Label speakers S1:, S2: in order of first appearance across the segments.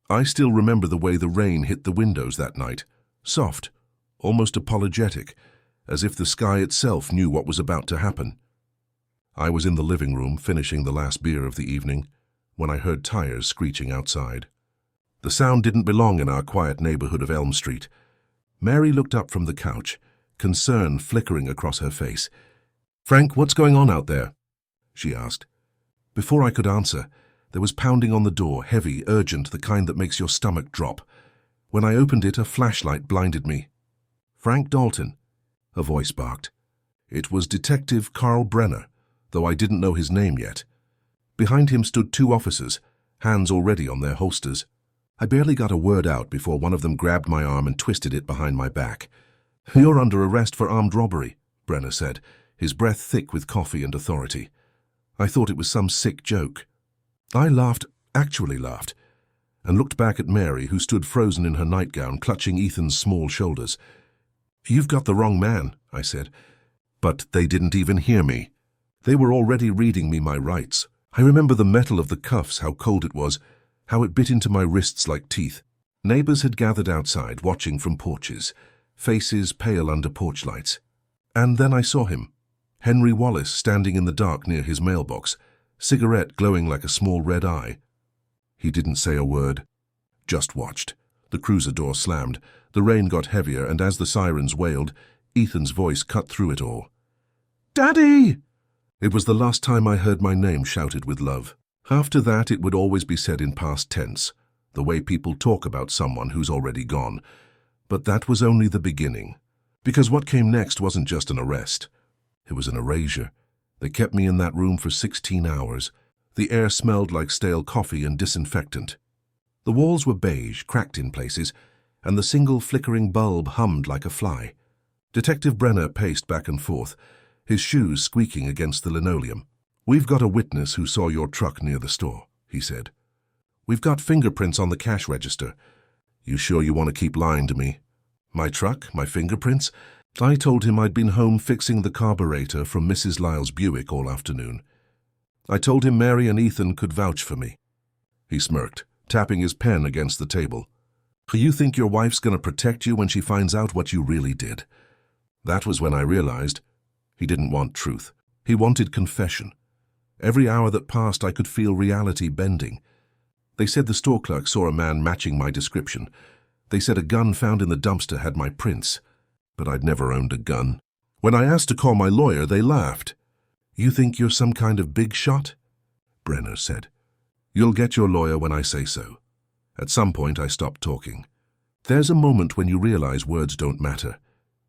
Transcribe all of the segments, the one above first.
S1: I still remember the way the rain hit the windows that night, soft, almost apologetic, as if the sky itself knew what was about to happen. I was in the living room finishing the last beer of the evening when I heard tires screeching outside. The sound didn't belong in our quiet neighborhood of Elm Street. Mary looked up from the couch, concern flickering across her face. "Frank, what's going on out there?" she asked. Before I could answer, there was pounding on the door, heavy, urgent, the kind that makes your stomach drop. When I opened it, a flashlight blinded me. "Frank Dalton," a voice barked. It was Detective Carl Brenner, though I didn't know his name yet. Behind him stood two officers, hands already on their holsters. I barely got a word out before one of them grabbed my arm and twisted it behind my back. "You're under arrest for armed robbery," Brenner said, his breath thick with coffee and authority. I thought it was some sick joke. I laughed, actually laughed, and looked back at Mary, who stood frozen in her nightgown, clutching Ethan's small shoulders. "You've got the wrong man," I said. But they didn't even hear me. They were already reading me my rights. I remember the metal of the cuffs, how cold it was, how it bit into my wrists like teeth. Neighbors had gathered outside, watching from porches, faces pale under porch lights. And then I saw him, Henry Wallace, standing in the dark near his mailbox, cigarette glowing like a small red eye. He didn't say a word, just watched. The cruiser door slammed, the rain got heavier, and as the sirens wailed, Ethan's voice cut through it all. "Daddy!" It was the last time I heard my name shouted with love. After that, it would always be said in past tense, the way people talk about someone who's already gone. But that was only the beginning, because what came next wasn't just an arrest. It was an erasure. They kept me in that room for 16 hours. The air smelled like stale coffee and disinfectant. The walls were beige, cracked in places, and the single flickering bulb hummed like a fly. Detective Brenner paced back and forth, his shoes squeaking against the linoleum. "We've got a witness who saw your truck near the store," he said. "We've got fingerprints on the cash register. You sure you want to keep lying to me?" "My truck? My fingerprints?" I told him I'd been home fixing the carburetor from Mrs. Lyle's Buick all afternoon. I told him Mary and Ethan could vouch for me. He smirked, tapping his pen against the table. "You think your wife's going to protect you when she finds out what you really did?" That was when I realized he didn't want truth. He wanted confession. Every hour that passed, I could feel reality bending. They said the store clerk saw a man matching my description. They said a gun found in the dumpster had my prints, but I'd never owned a gun. When I asked to call my lawyer, they laughed. "You think you're some kind of big shot?" Brenner said. "You'll get your lawyer when I say so." At some point, I stopped talking. There's a moment when you realize words don't matter,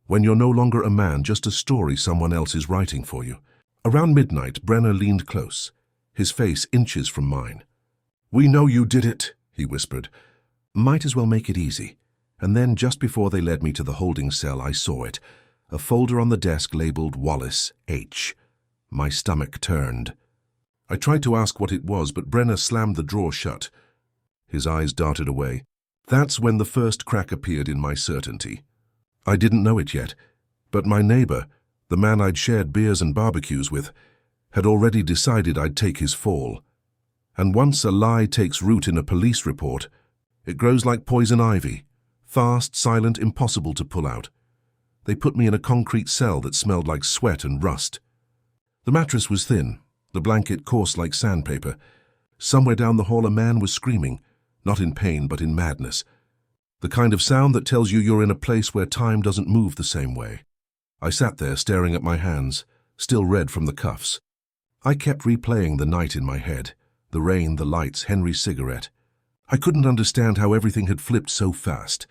S1: when you're no longer a man, just a story someone else is writing for you. Around midnight, Brenner leaned close, his face inches from mine. "We know you did it," he whispered. "Might as well make it easy." And then, just before they led me to the holding cell, I saw it, a folder on the desk labeled Wallace, H. My stomach turned. I tried to ask what it was, but Brenner slammed the drawer shut. His eyes darted away. That's when the first crack appeared in my certainty. I didn't know it yet, but my neighbor, the man I'd shared beers and barbecues with, had already decided I'd take his fall. And once a lie takes root in a police report, it grows like poison ivy, fast, silent, impossible to pull out. They put me in a concrete cell that smelled like sweat and rust. The mattress was thin, the blanket coarse like sandpaper. Somewhere down the hall a man was screaming, not in pain but in madness. The kind of sound that tells you you're in a place where time doesn't move the same way. I sat there staring at my hands, still red from the cuffs. I kept replaying the night in my head, the rain, the lights, Henry's cigarette. I couldn't understand how everything had flipped so fast.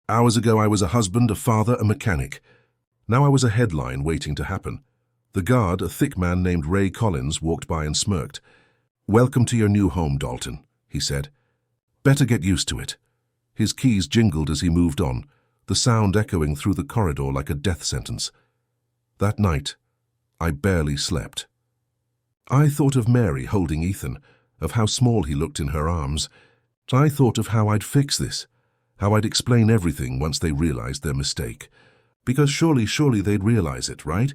S1: Hours ago I was a husband, a father, a mechanic. Now I was a headline waiting to happen. The guard, a thick man named Ray Collins, walked by and smirked. "Welcome to your new home, Dalton," he said. "Better get used to it." His keys jingled as he moved on, the sound echoing through the corridor like a death sentence. That night, I barely slept. I thought of Mary holding Ethan, of how small he looked in her arms. I thought of how I'd fix this, how I'd explain everything once they realized their mistake. Because surely they'd realize it, right?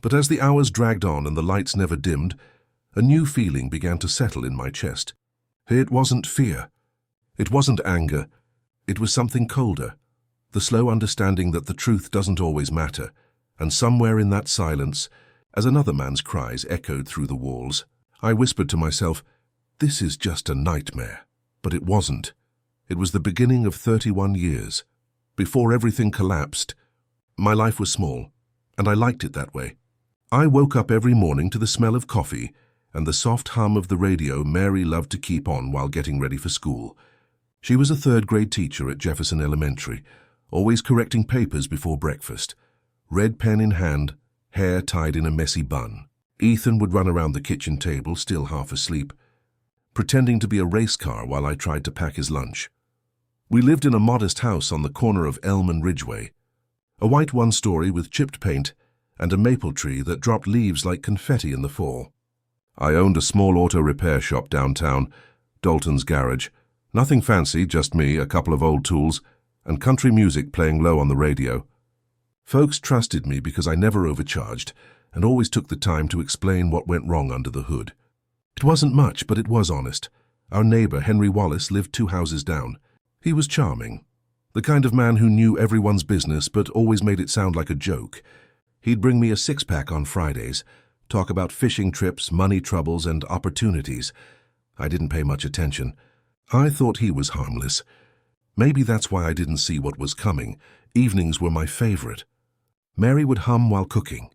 S1: But as the hours dragged on and the lights never dimmed, a new feeling began to settle in my chest. It wasn't fear. It wasn't anger. It was something colder. The slow understanding that the truth doesn't always matter, and somewhere in that silence, as another man's cries echoed through the walls, I whispered to myself, "This is just a nightmare." But it wasn't. It was the beginning of 31 years. Before everything collapsed, my life was small, and I liked it that way. I woke up every morning to the smell of coffee and the soft hum of the radio Mary loved to keep on while getting ready for school. She was a third-grade teacher at Jefferson Elementary, always correcting papers before breakfast, red pen in hand, hair tied in a messy bun. Ethan would run around the kitchen table, still half asleep, pretending to be a race car while I tried to pack his lunch. We lived in a modest house on the corner of Elm and Ridgeway, a white one-story with chipped paint and a maple tree that dropped leaves like confetti in the fall. I owned a small auto repair shop downtown, Dalton's Garage. Nothing fancy, just me, a couple of old tools, and country music playing low on the radio. Folks trusted me because I never overcharged and always took the time to explain what went wrong under the hood. It wasn't much, but it was honest. Our neighbor, Henry Wallace, lived 2 houses down. He was charming, the kind of man who knew everyone's business but always made it sound like a joke. He'd bring me a 6-pack on Fridays, talk about fishing trips, money troubles, and opportunities. I didn't pay much attention. I thought he was harmless. Maybe that's why I didn't see what was coming. Evenings were my favorite. Mary would hum while cooking.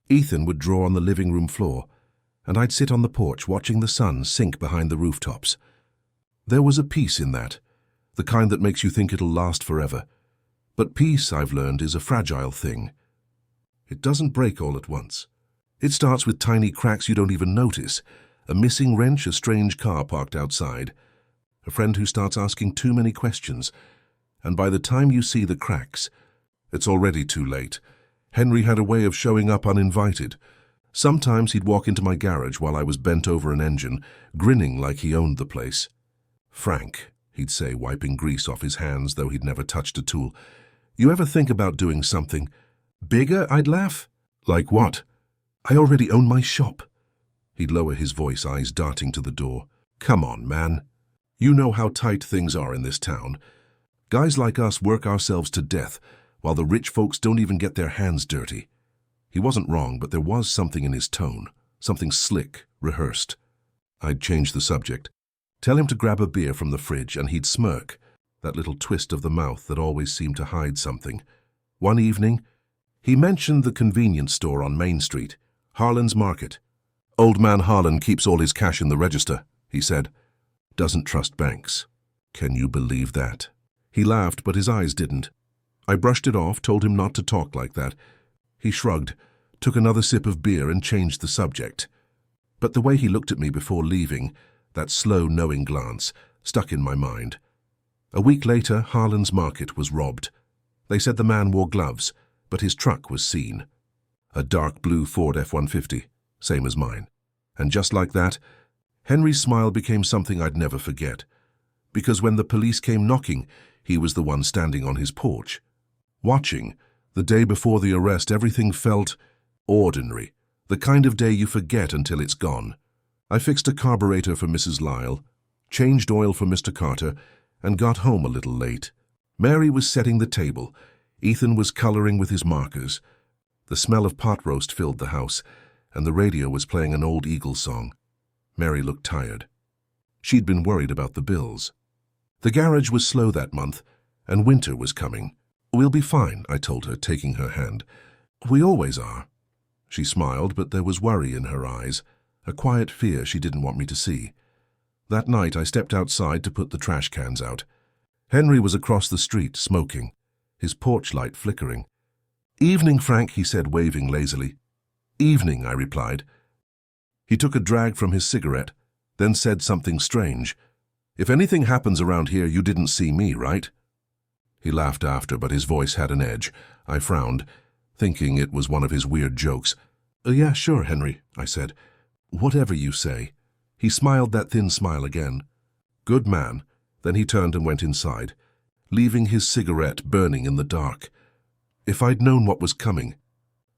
S1: Ethan would draw on the living room floor, and I'd sit on the porch watching the sun sink behind the rooftops. There was a peace in that, the kind that makes you think it'll last forever. But peace, I've learned, is a fragile thing. It doesn't break all at once. It starts with tiny cracks you don't even notice, a missing wrench, a strange car parked outside, a friend who starts asking too many questions, and by the time you see the cracks, it's already too late. Henry had a way of showing up uninvited. Sometimes he'd walk into my garage while I was bent over an engine, grinning like he owned the place. "Frank," he'd say, wiping grease off his hands though he'd never touched a tool, "you ever think about doing something bigger?" I'd laugh. "Like what?" "I already own my shop." He'd lower his voice, eyes darting to the door. "Come on, man. You know how tight things are in this town. Guys like us work ourselves to death, while the rich folks don't even get their hands dirty." He wasn't wrong, but there was something in his tone, something slick, rehearsed. I'd change the subject, tell him to grab a beer from the fridge, and he'd smirk, that little twist of the mouth that always seemed to hide something. One evening, he mentioned the convenience store on Main Street, Harlan's Market. "Old man Harlan keeps all his cash in the register," he said. "Doesn't trust banks." Can you believe that? He laughed, but his eyes didn't. I brushed it off, told him not to talk like that. He shrugged, took another sip of beer and changed the subject. But the way he looked at me before leaving, that slow, knowing glance, stuck in my mind. A week later, Harlan's Market was robbed. They said the man wore gloves, but his truck was seen. A dark blue Ford F-150, same as mine. And just like that, Henry's smile became something I'd never forget. Because when the police came knocking, he was the one standing on his porch. Watching, the day before the arrest, everything felt ordinary, the kind of day you forget until it's gone. I fixed a carburetor for Mrs. Lyle, changed oil for Mr. Carter, and got home a little late. Mary was setting the table. Ethan was coloring with his markers. The smell of pot roast filled the house, and the radio was playing an old Eagles song. Mary looked tired. She'd been worried about the bills. The garage was slow that month, and winter was coming. "We'll be fine," I told her, taking her hand. "We always are." She smiled, but there was worry in her eyes, a quiet fear she didn't want me to see. That night I stepped outside to put the trash cans out. Henry was across the street, smoking, his porch light flickering. "Evening, Frank," he said, waving lazily. "Evening," I replied. He took a drag from his cigarette, then said something strange. "If anything happens around here, you didn't see me, right?" He laughed after, but his voice had an edge. I frowned, thinking it was one of his weird jokes. "Yeah, sure, Henry," I said. "Whatever you say." He smiled that thin smile again. "Good man." Then he turned and went inside, leaving his cigarette burning in the dark. If I'd known what was coming,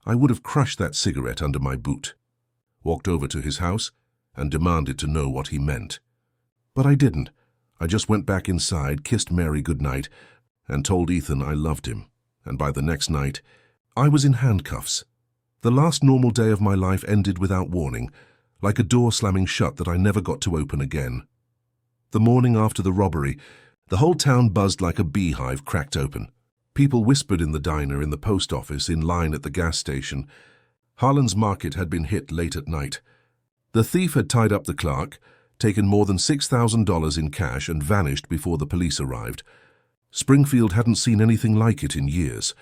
S1: I would have crushed that cigarette under my boot, walked over to his house, and demanded to know what he meant. But I didn't. I just went back inside, kissed Mary goodnight, and told Ethan I loved him. And by the next night, I was in handcuffs. The last normal day of my life ended without warning, like a door slamming shut that I never got to open again. The morning after the robbery, the whole town buzzed like a beehive cracked open. People whispered in the diner, in the post office, in line at the gas station. Harlan's Market had been hit late at night. The thief had tied up the clerk, taken more than $6,000 in cash, and vanished before the police arrived. Springfield hadn't seen anything like it in years.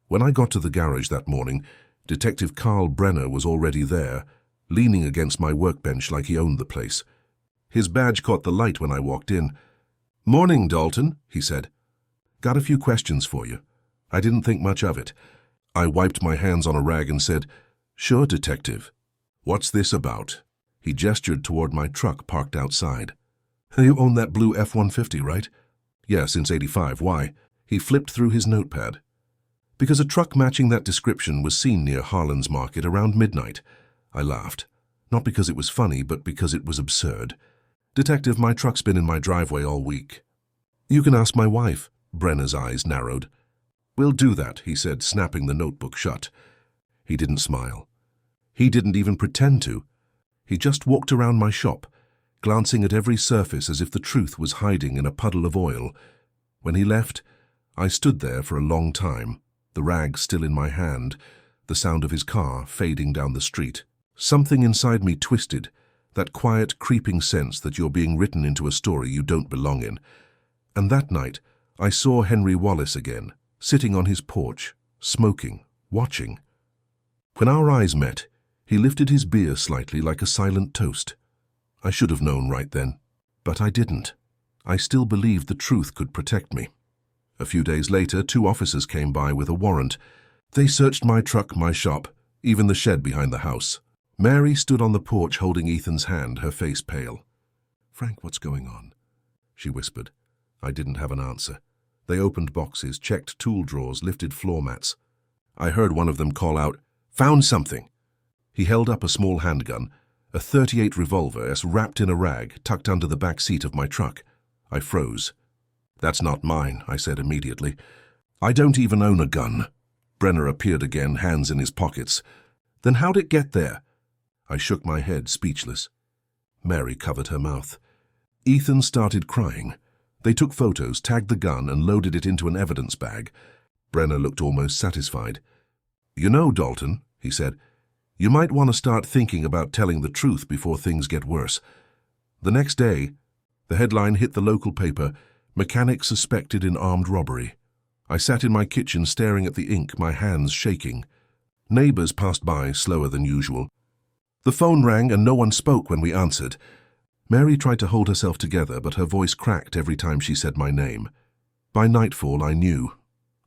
S1: When I got to the garage that morning, Detective Carl Brenner was already there, leaning against my workbench like he owned the place. His badge caught the light when I walked in. "Morning, Dalton," he said. "Got a few questions for you." I didn't think much of it. I wiped my hands on a rag and said, "Sure, Detective. What's this about?" He gestured toward my truck parked outside. "You own that blue F-150, right?" "Yeah, since '85. Why?" He flipped through his notepad. "Because a truck matching that description was seen near Harlan's Market around midnight." I laughed. Not because it was funny, but because it was absurd. "Detective, my truck's been in my driveway all week." "You can ask my wife." Brenner's eyes narrowed. "We'll do that," he said, snapping the notebook shut. He didn't smile. He didn't even pretend to. He just walked around my shop, glancing at every surface as if the truth was hiding in a puddle of oil. When he left, I stood there for a long time, the rag still in my hand, the sound of his car fading down the street. Something inside me twisted, that quiet, creeping sense that you're being written into a story you don't belong in. And that night, I saw Henry Wallace again, sitting on his porch, smoking, watching. When our eyes met, he lifted his beer slightly like a silent toast. I should have known right then, but I didn't. I still believed the truth could protect me. A few days later, 2 officers came by with a warrant. They searched my truck, my shop, even the shed behind the house. Mary stood on the porch holding Ethan's hand, her face pale. "Frank, what's going on?" she whispered. I didn't have an answer. They opened boxes, checked tool drawers, lifted floor mats. I heard one of them call out, "Found something!" He held up a small handgun, a .38 revolver wrapped in a rag, tucked under the back seat of my truck. I froze. "That's not mine," I said immediately. "I don't even own a gun." Brenner appeared again, hands in his pockets. "Then how'd it get there?" I shook my head, speechless. Mary covered her mouth. Ethan started crying. They took photos, tagged the gun, and loaded it into an evidence bag. Brenner looked almost satisfied. "You know, Dalton," he said, "you might want to start thinking about telling the truth before things get worse." The next day, the headline hit the local paper, "Mechanic suspected in armed robbery." I sat in my kitchen staring at the ink, my hands shaking. Neighbors passed by, slower than usual. The phone rang and no one spoke when we answered. Mary tried to hold herself together, but her voice cracked every time she said my name. By nightfall, I knew.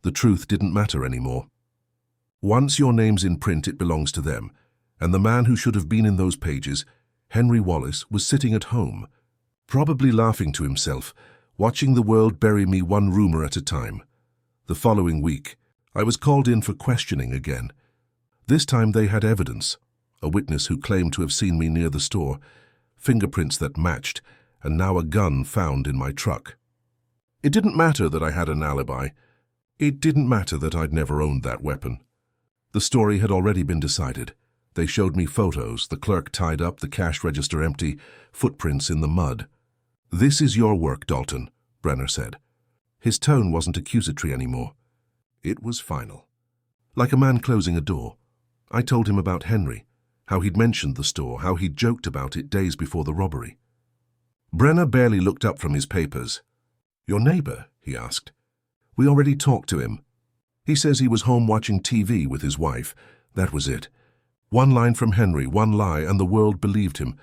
S1: The truth didn't matter anymore. Once your name's in print, it belongs to them. And the man who should have been in those pages, Henry Wallace, was sitting at home, probably laughing to himself, watching the world bury me one rumor at a time. The following week, I was called in for questioning again. This time they had evidence. A witness who claimed to have seen me near the store, fingerprints that matched, and now a gun found in my truck. It didn't matter that I had an alibi. It didn't matter that I'd never owned that weapon. The story had already been decided. They showed me photos, the clerk tied up, the cash register empty, footprints in the mud. "This is your work, Dalton," Brenner said. His tone wasn't accusatory anymore. It was final. Like a man closing a door. I told him about Henry, how he'd mentioned the store, how he'd joked about it days before the robbery. Brenner barely looked up from his papers. "Your neighbor?" he asked. "We already talked to him. He says he was home watching TV with his wife. That was it. One line from Henry, one lie, and the world believed him.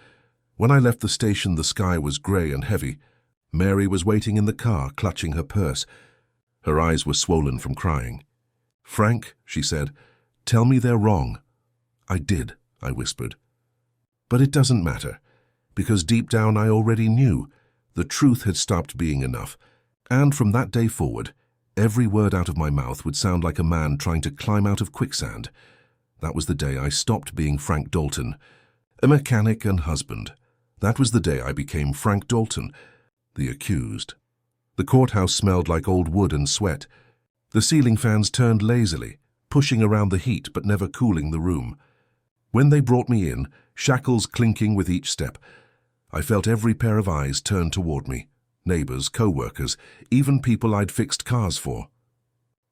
S1: When I left the station, the sky was grey and heavy. Mary was waiting in the car, clutching her purse. Her eyes were swollen from crying. "Frank," she said, "tell me they're wrong." "I did," I whispered. "But it doesn't matter, because deep down I already knew. The truth had stopped being enough. And from that day forward, every word out of my mouth would sound like a man trying to climb out of quicksand. That was the day I stopped being Frank Dalton, a mechanic and husband. That was the day I became Frank Dalton, The accused. The courthouse smelled like old wood and sweat. The ceiling fans turned lazily, pushing around the heat but never cooling the room. When they brought me in, shackles clinking with each step, I felt every pair of eyes turn toward me. Neighbors, co-workers, even people I'd fixed cars for.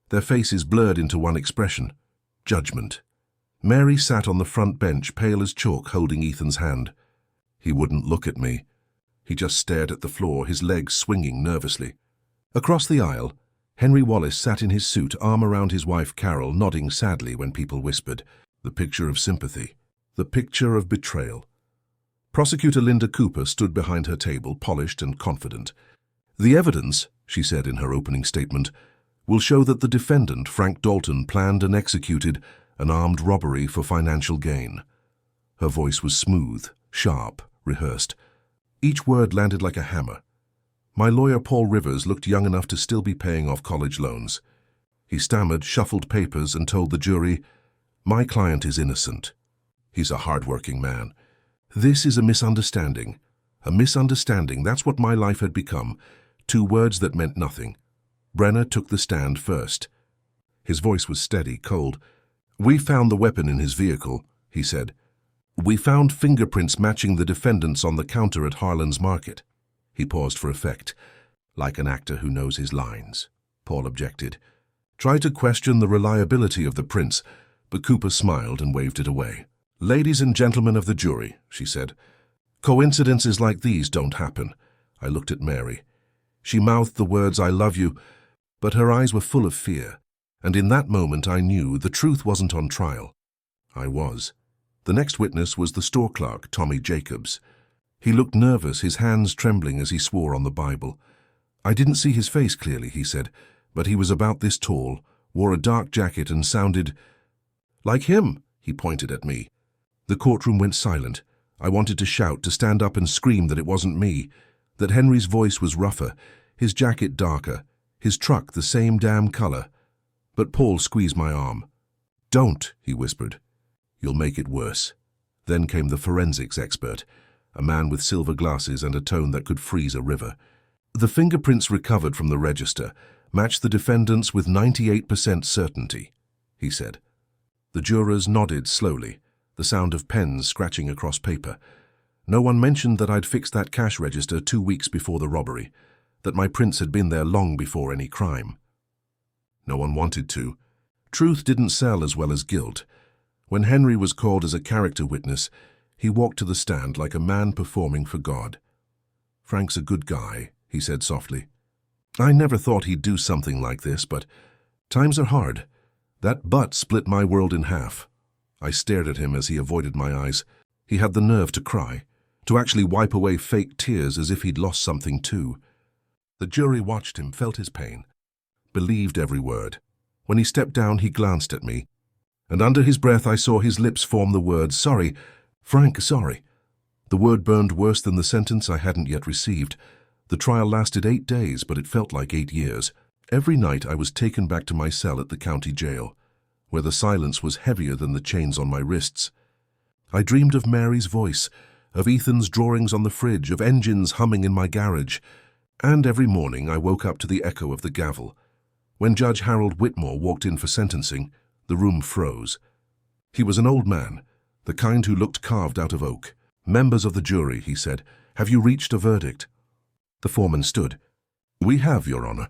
S1: Their faces blurred into one expression: judgment. Mary sat on the front bench, pale as chalk, holding Ethan's hand. He wouldn't look at me. He just stared at the floor, his legs swinging nervously. Across the aisle, Henry Wallace sat in his suit, arm around his wife Carol, nodding sadly when people whispered. The picture of sympathy. The picture of betrayal. Prosecutor Linda Cooper stood behind her table, polished and confident. The evidence, she said in her opening statement, will show that the defendant, Frank Dalton, planned and executed an armed robbery for financial gain. Her voice was smooth, sharp, rehearsed. Each word landed like a hammer. My lawyer, Paul Rivers, looked young enough to still be paying off college loans. He stammered, shuffled papers, and told the jury, "My client is innocent. He's a hard-working man. This is a misunderstanding. A misunderstanding, that's what my life had become. 2 words that meant nothing." Brenner took the stand first. His voice was steady, cold. "We found the weapon in his vehicle," he said. "We found fingerprints matching the defendant's on the counter at Harlan's Market." He paused for effect, like an actor who knows his lines. Paul objected. Tried to question the reliability of the prints, but Cooper smiled and waved it away. "Ladies and gentlemen of the jury," she said, "coincidences like these don't happen." I looked at Mary. She mouthed the words, "I love you," but her eyes were full of fear, and in that moment I knew the truth wasn't on trial. I was. The next witness was the store clerk, Tommy Jacobs. He looked nervous, his hands trembling as he swore on the Bible. I didn't see his face clearly, he said, but he was about this tall, wore a dark jacket and sounded like him. He pointed at me. The courtroom went silent. I wanted to shout, to stand up and scream that it wasn't me, that Henry's voice was rougher, his jacket darker, his truck the same damn color. But Paul squeezed my arm. "Don't," he whispered. "You'll make it worse." Then came the forensics expert, a man with silver glasses and a tone that could freeze a river. The fingerprints recovered from the register matched the defendant's with 98% certainty, he said. The jurors nodded slowly, the sound of pens scratching across paper. No one mentioned that I'd fixed that cash register 2 weeks before the robbery, that my prints had been there long before any crime. No one wanted to. Truth didn't sell as well as guilt. When Henry was called as a character witness, he walked to the stand like a man performing for God. "Frank's a good guy," he said softly. "I never thought he'd do something like this, but times are hard. That but split my world in half." I stared at him as he avoided my eyes. He had the nerve to cry, to actually wipe away fake tears as if he'd lost something too. The jury watched him, felt his pain, believed every word. When he stepped down, he glanced at me, and under his breath I saw his lips form the word, "Sorry, Frank, sorry." The word burned worse than the sentence I hadn't yet received. The trial lasted 8 days, but it felt like 8 years. Every night I was taken back to my cell at the county jail, where the silence was heavier than the chains on my wrists. I dreamed of Mary's voice, of Ethan's drawings on the fridge, of engines humming in my garage, and every morning I woke up to the echo of the gavel. When Judge Harold Whitmore walked in for sentencing, the room froze. He was an old man, the kind who looked carved out of oak. "Members of the jury," he said, "have you reached a verdict?" The foreman stood. "We have, Your Honor.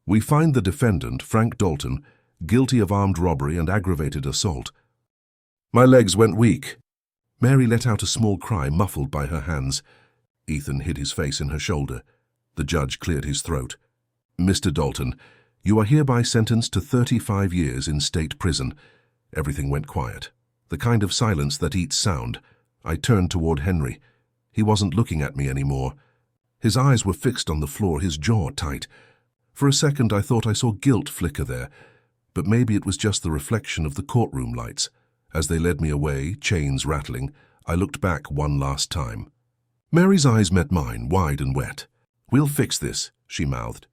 S1: We find the defendant, Frank Dalton, guilty of armed robbery and aggravated assault." My legs went weak. Mary let out a small cry, muffled by her hands. Ethan hid his face in her shoulder. The judge cleared his throat. "Mr. Dalton, you are hereby sentenced to 35 years in state prison." Everything went quiet. The kind of silence that eats sound. I turned toward Henry. He wasn't looking at me anymore. His eyes were fixed on the floor, his jaw tight. For a second I thought I saw guilt flicker there, but maybe it was just the reflection of the courtroom lights. As they led me away, chains rattling, I looked back one last time. Mary's eyes met mine, wide and wet. "We'll fix this," she mouthed.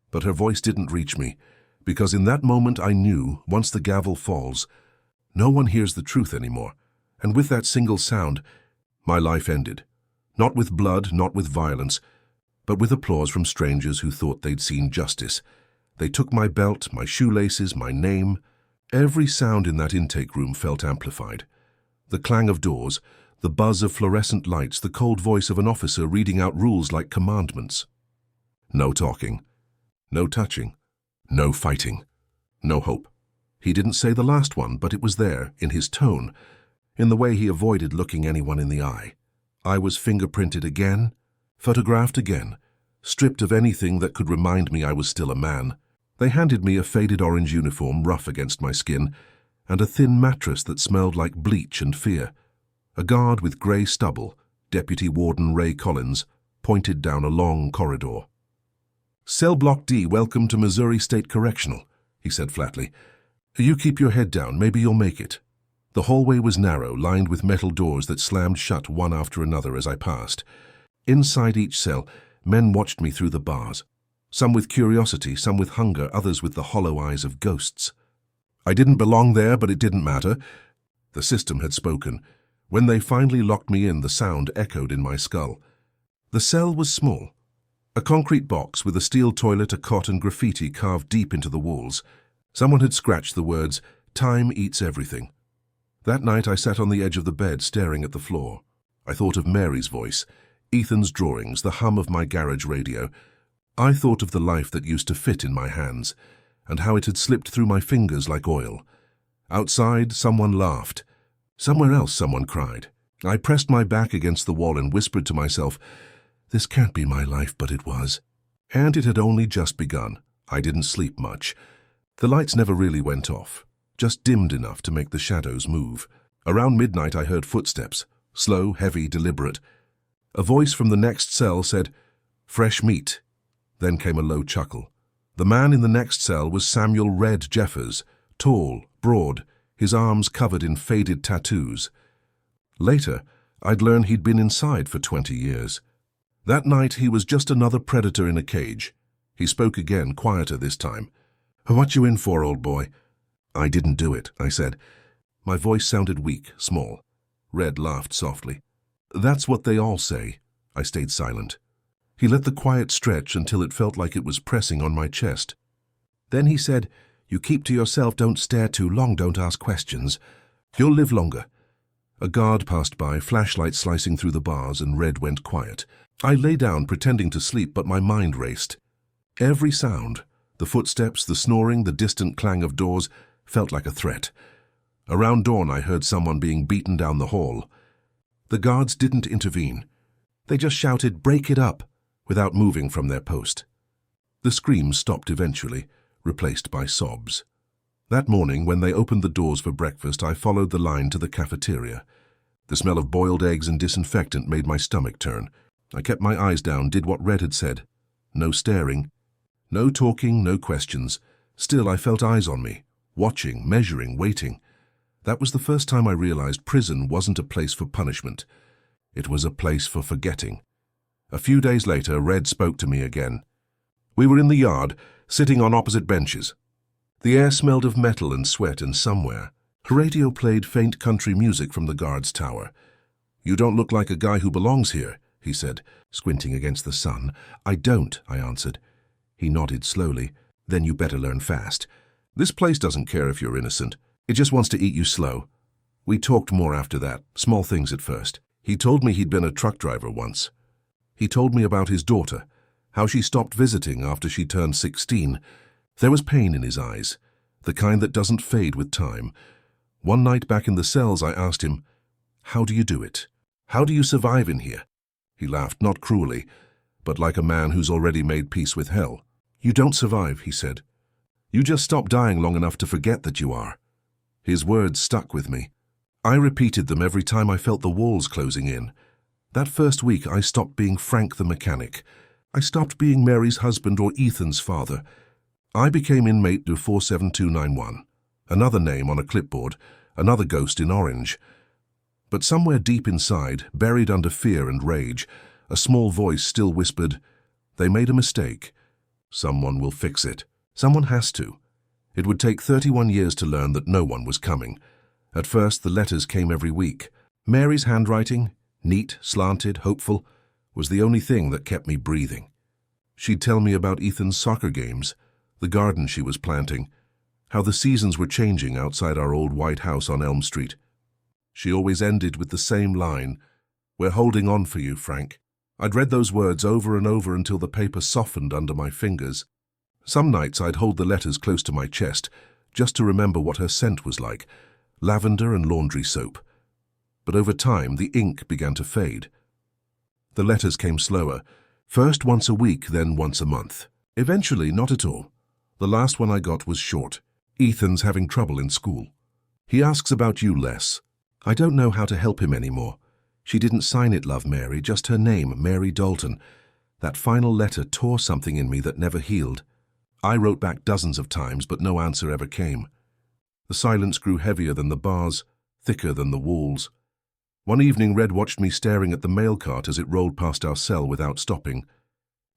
S1: But her voice didn't reach me, because in that moment I knew, once the gavel falls, no one hears the truth anymore. And with that single sound, my life ended. Not with blood, not with violence, but with applause from strangers who thought they'd seen justice. They took my belt, my shoelaces, my name. Every sound in that intake room felt amplified. The clang of doors, the buzz of fluorescent lights, the cold voice of an officer reading out rules like commandments. No talking, no touching, no fighting, no hope. He didn't say the last one, but it was there, in his tone, in the way he avoided looking anyone in the eye. I was fingerprinted again, photographed again, stripped of anything that could remind me I was still a man. They handed me a faded orange uniform rough against my skin and a thin mattress that smelled like bleach and fear. A guard with grey stubble, Deputy Warden Ray Collins, pointed down a long corridor. "Cell Block D, welcome to Missouri State Correctional," he said flatly. "You keep your head down, maybe you'll make it." The hallway was narrow, lined with metal doors that slammed shut one after another as I passed. Inside each cell, men watched me through the bars. Some with curiosity, some with hunger, others with the hollow eyes of ghosts. I didn't belong there, but it didn't matter. The system had spoken. When they finally locked me in, the sound echoed in my skull. The cell was small. A concrete box with a steel toilet, a cot, and graffiti carved deep into the walls. Someone had scratched the words, "Time eats everything." That night I sat on the edge of the bed, staring at the floor. I thought of Mary's voice, Ethan's drawings, the hum of my garage radio. I thought of the life that used to fit in my hands, and how it had slipped through my fingers like oil. Outside, someone laughed. Somewhere else, someone cried. I pressed my back against the wall and whispered to myself, "This can't be my life," but it was. And it had only just begun. I didn't sleep much. The lights never really went off, just dimmed enough to make the shadows move. Around midnight I heard footsteps, slow, heavy, deliberate. A voice from the next cell said, "Fresh meat." Then came a low chuckle. The man in the next cell was Samuel Red Jeffers, tall, broad, his arms covered in faded tattoos. Later, I'd learned he'd been inside for 20 years. That night, he was just another predator in a cage. He spoke again, quieter this time. "What you in for, old boy?" "I didn't do it," I said. My voice sounded weak, small. Red laughed softly. "That's what they all say." I stayed silent. He let the quiet stretch until it felt like it was pressing on my chest. Then he said, "You keep to yourself, don't stare too long, don't ask questions. You'll live longer." A guard passed by, flashlight slicing through the bars, and Red went quiet. I lay down, pretending to sleep, but my mind raced. Every sound, the footsteps, the snoring, the distant clang of doors, felt like a threat. Around dawn I heard someone being beaten down the hall. The guards didn't intervene. They just shouted, "Break it up," without moving from their post. The screams stopped eventually, replaced by sobs. That morning, when they opened the doors for breakfast, I followed the line to the cafeteria. The smell of boiled eggs and disinfectant made my stomach turn. I kept my eyes down, did what Red had said. No staring, no talking, no questions. Still, I felt eyes on me, watching, measuring, waiting. That was the first time I realized prison wasn't a place for punishment. It was a place for forgetting. A few days later, Red spoke to me again. We were in the yard, sitting on opposite benches. The air smelled of metal and sweat, and somewhere, a radio played faint country music from the guard's tower. "You don't look like a guy who belongs here," he said, squinting against the sun. "I don't," I answered. He nodded slowly. "Then you better learn fast. This place doesn't care if you're innocent. It just wants to eat you slow." We talked more after that, small things at first. He told me he'd been a truck driver once. He told me about his daughter, how she stopped visiting after she turned 16. There was pain in his eyes, the kind that doesn't fade with time. One night back in the cells, I asked him, "How do you do it? How do you survive in here?" He laughed, not cruelly, but like a man who's already made peace with hell. "You don't survive," he said. "You just stop dying long enough to forget that you are." His words stuck with me. I repeated them every time I felt the walls closing in. That first week, I stopped being Frank the mechanic. I stopped being Mary's husband or Ethan's father. I became inmate 47291, another name on a clipboard, another ghost in orange. But somewhere deep inside, buried under fear and rage, a small voice still whispered, "They made a mistake. Someone will fix it. Someone has to." It would take 31 years to learn that no one was coming. At first, the letters came every week. Mary's handwriting, neat, slanted, hopeful, was the only thing that kept me breathing. She'd tell me about Ethan's soccer games, the garden she was planting, how the seasons were changing outside our old white house on Elm Street. She always ended with the same line, "We're holding on for you, Frank." I'd read those words over and over until the paper softened under my fingers. Some nights I'd hold the letters close to my chest, just to remember what her scent was like, lavender and laundry soap. But over time, the ink began to fade. The letters came slower, first once a week, then once a month. Eventually, not at all. The last one I got was short. "Ethan's having trouble in school. He asks about you less. I don't know how to help him anymore." She didn't sign it Love Mary, just her name, Mary Dalton. That final letter tore something in me that never healed. I wrote back dozens of times, but no answer ever came. The silence grew heavier than the bars, thicker than the walls. One evening, Red watched me staring at the mail cart as it rolled past our cell without stopping.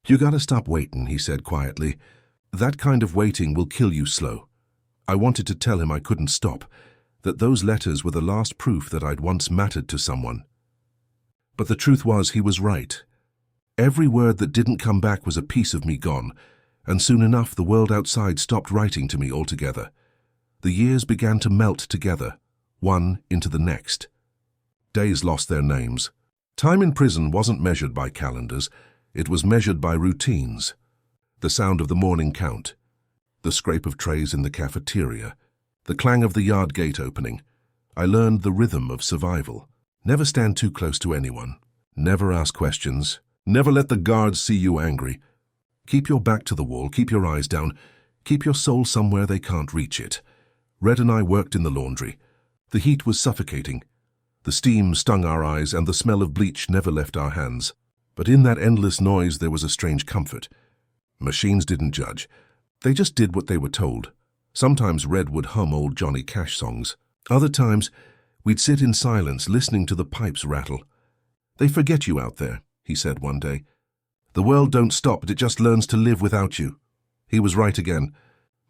S1: "You gotta stop waiting," he said quietly. "That kind of waiting will kill you slow." I wanted to tell him I couldn't stop, that those letters were the last proof that I'd once mattered to someone. But the truth was, he was right. Every word that didn't come back was a piece of me gone, and soon enough the world outside stopped writing to me altogether. The years began to melt together, one into the next. Days lost their names. Time in prison wasn't measured by calendars, it was measured by routines. The sound of the morning count, the scrape of trays in the cafeteria, the clang of the yard gate opening. I learned the rhythm of survival. Never stand too close to anyone. Never ask questions. Never let the guards see you angry. Keep your back to the wall, keep your eyes down, keep your soul somewhere they can't reach it. Red and I worked in the laundry. The heat was suffocating. The steam stung our eyes and the smell of bleach never left our hands. But in that endless noise there was a strange comfort. Machines didn't judge. They just did what they were told. Sometimes Red would hum old Johnny Cash songs. Other times, we'd sit in silence listening to the pipes rattle. "They forget you out there," he said one day. "The world don't stop, but it just learns to live without you." He was right again.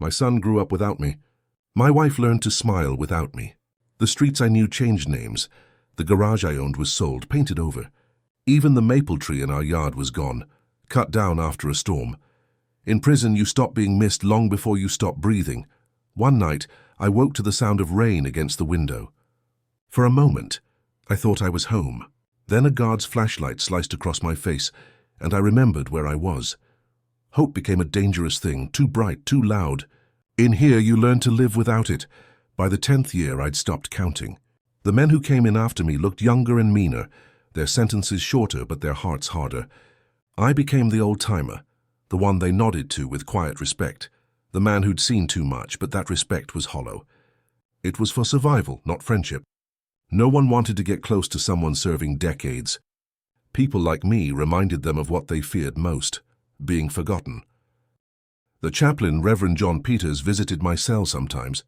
S1: My son grew up without me. My wife learned to smile without me. The streets I knew changed names. The garage I owned was sold, painted over. Even the maple tree in our yard was gone, cut down after a storm. In prison, you stop being missed long before you stop breathing. One night, I woke to the sound of rain against the window. For a moment, I thought I was home. Then a guard's flashlight sliced across my face, and I remembered where I was. Hope became a dangerous thing, too bright, too loud. In here, you learn to live without it. By the 10th year, I'd stopped counting. The men who came in after me looked younger and meaner, their sentences shorter but their hearts harder. I became the old-timer, the one they nodded to with quiet respect, the man who'd seen too much, but that respect was hollow. It was for survival, not friendship. No one wanted to get close to someone serving decades. People like me reminded them of what they feared most, being forgotten. The chaplain, Reverend John Peters, visited my cell sometimes.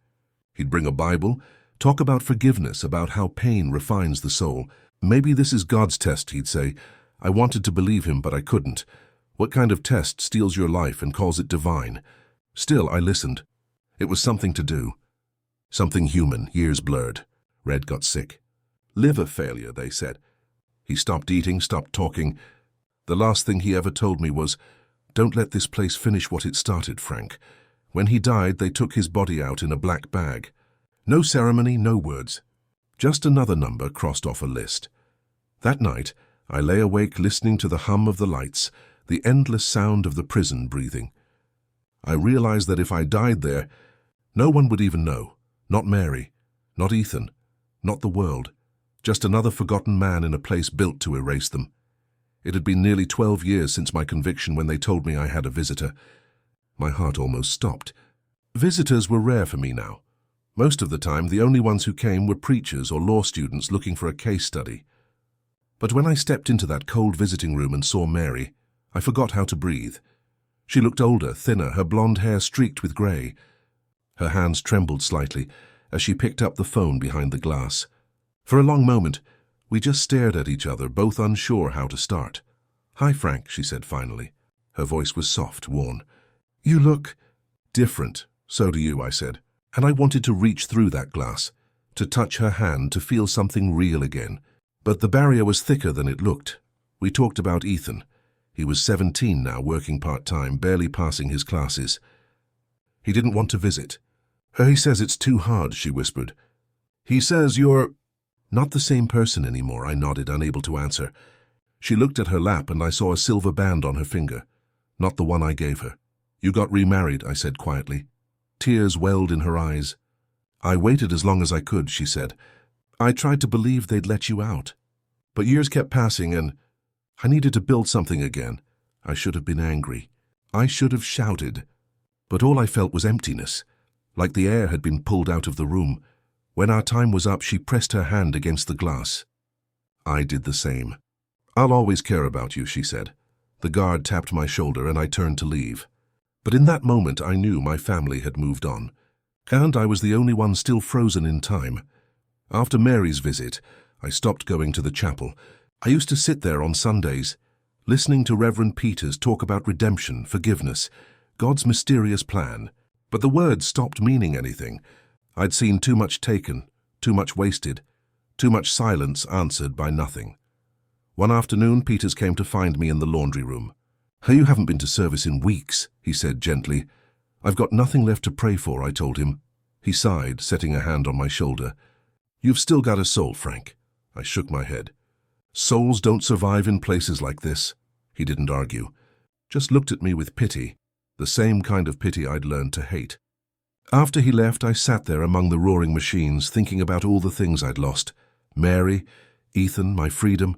S1: He'd bring a Bible, talk about forgiveness, about how pain refines the soul. "Maybe this is God's test," he'd say. I wanted to believe him, but I couldn't. What kind of test steals your life and calls it divine? Still, I listened. It was something to do. Something human, years blurred. Red got sick. Liver failure, they said. He stopped eating, stopped talking. The last thing he ever told me was, "Don't let this place finish what it started, Frank." When he died, they took his body out in a black bag. No ceremony, no words. Just another number crossed off a list. That night, I lay awake listening to the hum of the lights, the endless sound of the prison breathing. I realized that if I died there, no one would even know. Not Mary, not Ethan, not the world. Just another forgotten man in a place built to erase them. It had been nearly 12 years since my conviction when they told me I had a visitor. My heart almost stopped. Visitors were rare for me now. Most of the time, the only ones who came were preachers or law students looking for a case study. But when I stepped into that cold visiting room and saw Mary, I forgot how to breathe. She looked older, thinner, her blonde hair streaked with grey. Her hands trembled slightly as she picked up the phone behind the glass. For a long moment, we just stared at each other, both unsure how to start. "Hi, Frank," she said finally. Her voice was soft, worn. "You look different." "So do you," I said. And I wanted to reach through that glass, to touch her hand, to feel something real again. But the barrier was thicker than it looked. We talked about Ethan. He was 17 now, working part-time, barely passing his classes. He didn't want to visit. He says it's too hard, she whispered. He says you're not the same person anymore, I nodded, unable to answer. She looked at her lap and I saw a silver band on her finger, not the one I gave her. You got remarried, I said quietly. Tears welled in her eyes. I waited as long as I could, she said. I tried to believe they'd let you out. But years kept passing and I needed to build something again. I should have been angry. I should have shouted. But all I felt was emptiness, like the air had been pulled out of the room. When our time was up, she pressed her hand against the glass. I did the same. I'll always care about you, she said. The guard tapped my shoulder and I turned to leave. But in that moment I knew my family had moved on. And I was the only one still frozen in time. After Mary's visit, I stopped going to the chapel. I used to sit there on Sundays, listening to Reverend Peters talk about redemption, forgiveness, God's mysterious plan. But the words stopped meaning anything. I'd seen too much taken, too much wasted, too much silence answered by nothing. One afternoon, Peters came to find me in the laundry room. You haven't been to service in weeks, he said gently. I've got nothing left to pray for, I told him. He sighed, setting a hand on my shoulder. You've still got a soul, Frank. I shook my head. Souls don't survive in places like this. He didn't argue, just looked at me with pity, the same kind of pity I'd learned to hate. After he left, I sat there among the roaring machines, thinking about all the things I'd lost. Mary, Ethan, my freedom,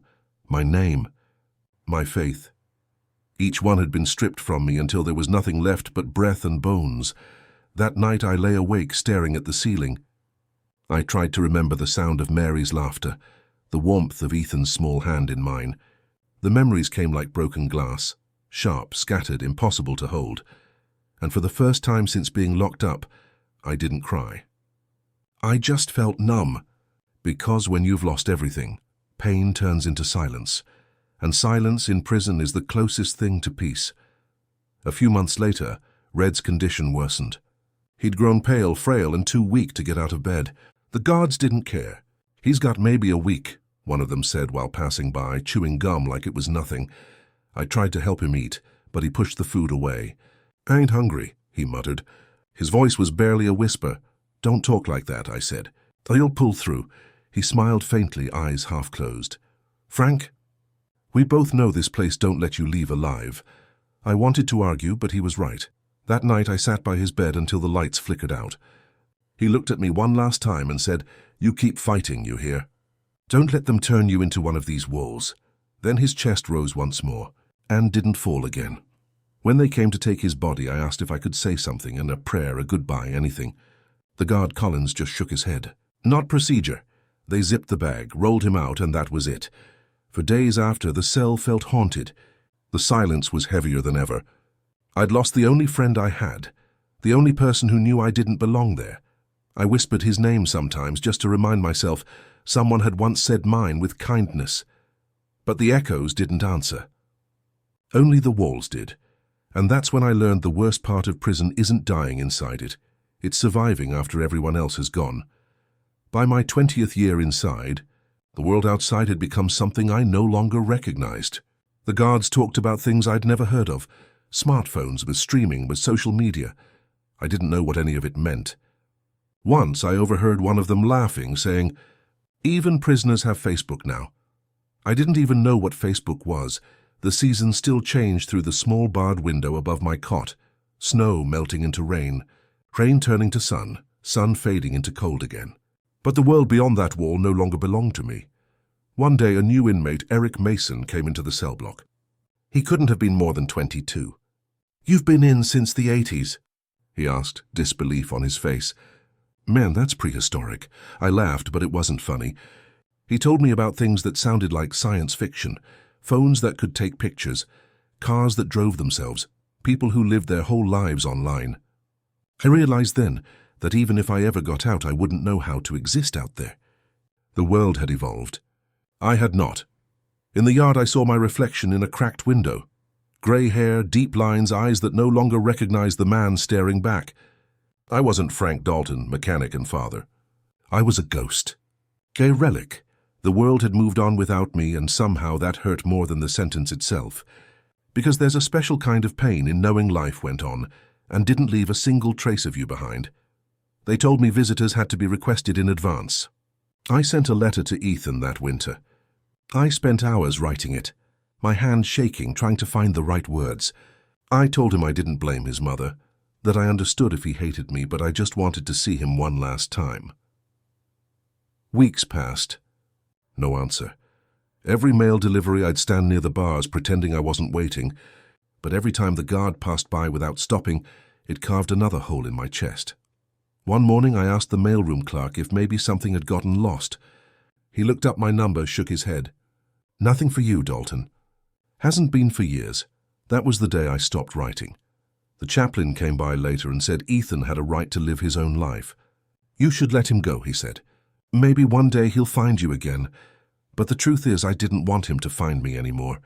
S1: my name, my faith. Each one had been stripped from me until there was nothing left but breath and bones. That night I lay awake staring at the ceiling. I tried to remember the sound of Mary's laughter, the warmth of Ethan's small hand in mine. The memories came like broken glass, sharp, scattered, impossible to hold. And for the first time since being locked up, I didn't cry. I just felt numb, because when you've lost everything, pain turns into silence, and silence in prison is the closest thing to peace. A few months later, Red's condition worsened. He'd grown pale, frail, and too weak to get out of bed. The guards didn't care. He's got maybe a week, one of them said while passing by, chewing gum like it was nothing. I tried to help him eat, but he pushed the food away. I ain't hungry, he muttered. His voice was barely a whisper. Don't talk like that, I said. You'll pull through. He smiled faintly, eyes half closed. Frank, we both know this place don't let you leave alive. I wanted to argue, but he was right. That night I sat by his bed until the lights flickered out. He looked at me one last time and said, You keep fighting, you hear? Don't let them turn you into one of these walls. Then his chest rose once more, and didn't fall again. When they came to take his body, I asked if I could say something, and a prayer, a goodbye, anything. The guard Collins just shook his head. Not procedure. They zipped the bag, rolled him out, and that was it. For days after, the cell felt haunted. The silence was heavier than ever. I'd lost the only friend I had, the only person who knew I didn't belong there. I whispered his name sometimes just to remind myself someone had once said mine with kindness. But the echoes didn't answer. Only the walls did. And that's when I learned the worst part of prison isn't dying inside it. It's surviving after everyone else has gone. By my 20th year inside, the world outside had become something I no longer recognized. The guards talked about things I'd never heard of. Smartphones, with streaming, with social media. I didn't know what any of it meant. Once I overheard one of them laughing, saying, Even prisoners have Facebook now. I didn't even know what Facebook was. The seasons still changed through the small barred window above my cot. Snow melting into rain, rain turning to sun, sun fading into cold again. But the world beyond that wall no longer belonged to me. One day a new inmate, Eric Mason, came into the cell block. He couldn't have been more than 22. You've been in since the 80s, he asked, disbelief on his face. Man, that's prehistoric. I laughed, but it wasn't funny. He told me about things that sounded like science fiction, phones that could take pictures, cars that drove themselves, people who lived their whole lives online. I realized then that even if I ever got out, I wouldn't know how to exist out there. The world had evolved. I had not. In the yard I saw my reflection in a cracked window. Grey hair, deep lines, eyes that no longer recognized the man staring back. I wasn't Frank Dalton, mechanic and father. I was a ghost. A relic. The world had moved on without me, and somehow that hurt more than the sentence itself. Because there's a special kind of pain in knowing life went on and didn't leave a single trace of you behind. They told me visitors had to be requested in advance. I sent a letter to Ethan that winter. I spent hours writing it, my hand shaking, trying to find the right words. I told him I didn't blame his mother, that I understood if he hated me, but I just wanted to see him one last time. Weeks passed. No answer. Every mail delivery I'd stand near the bars pretending I wasn't waiting, but every time the guard passed by without stopping, it carved another hole in my chest. One morning I asked the mailroom clerk if maybe something had gotten lost. He looked up my number, shook his head. "Nothing for you, Dalton." "Hasn't been for years." That was the day I stopped writing. The chaplain came by later and said Ethan had a right to live his own life. "You should let him go," he said. "Maybe one day he'll find you again." But the truth is, I didn't want him to find me anymore.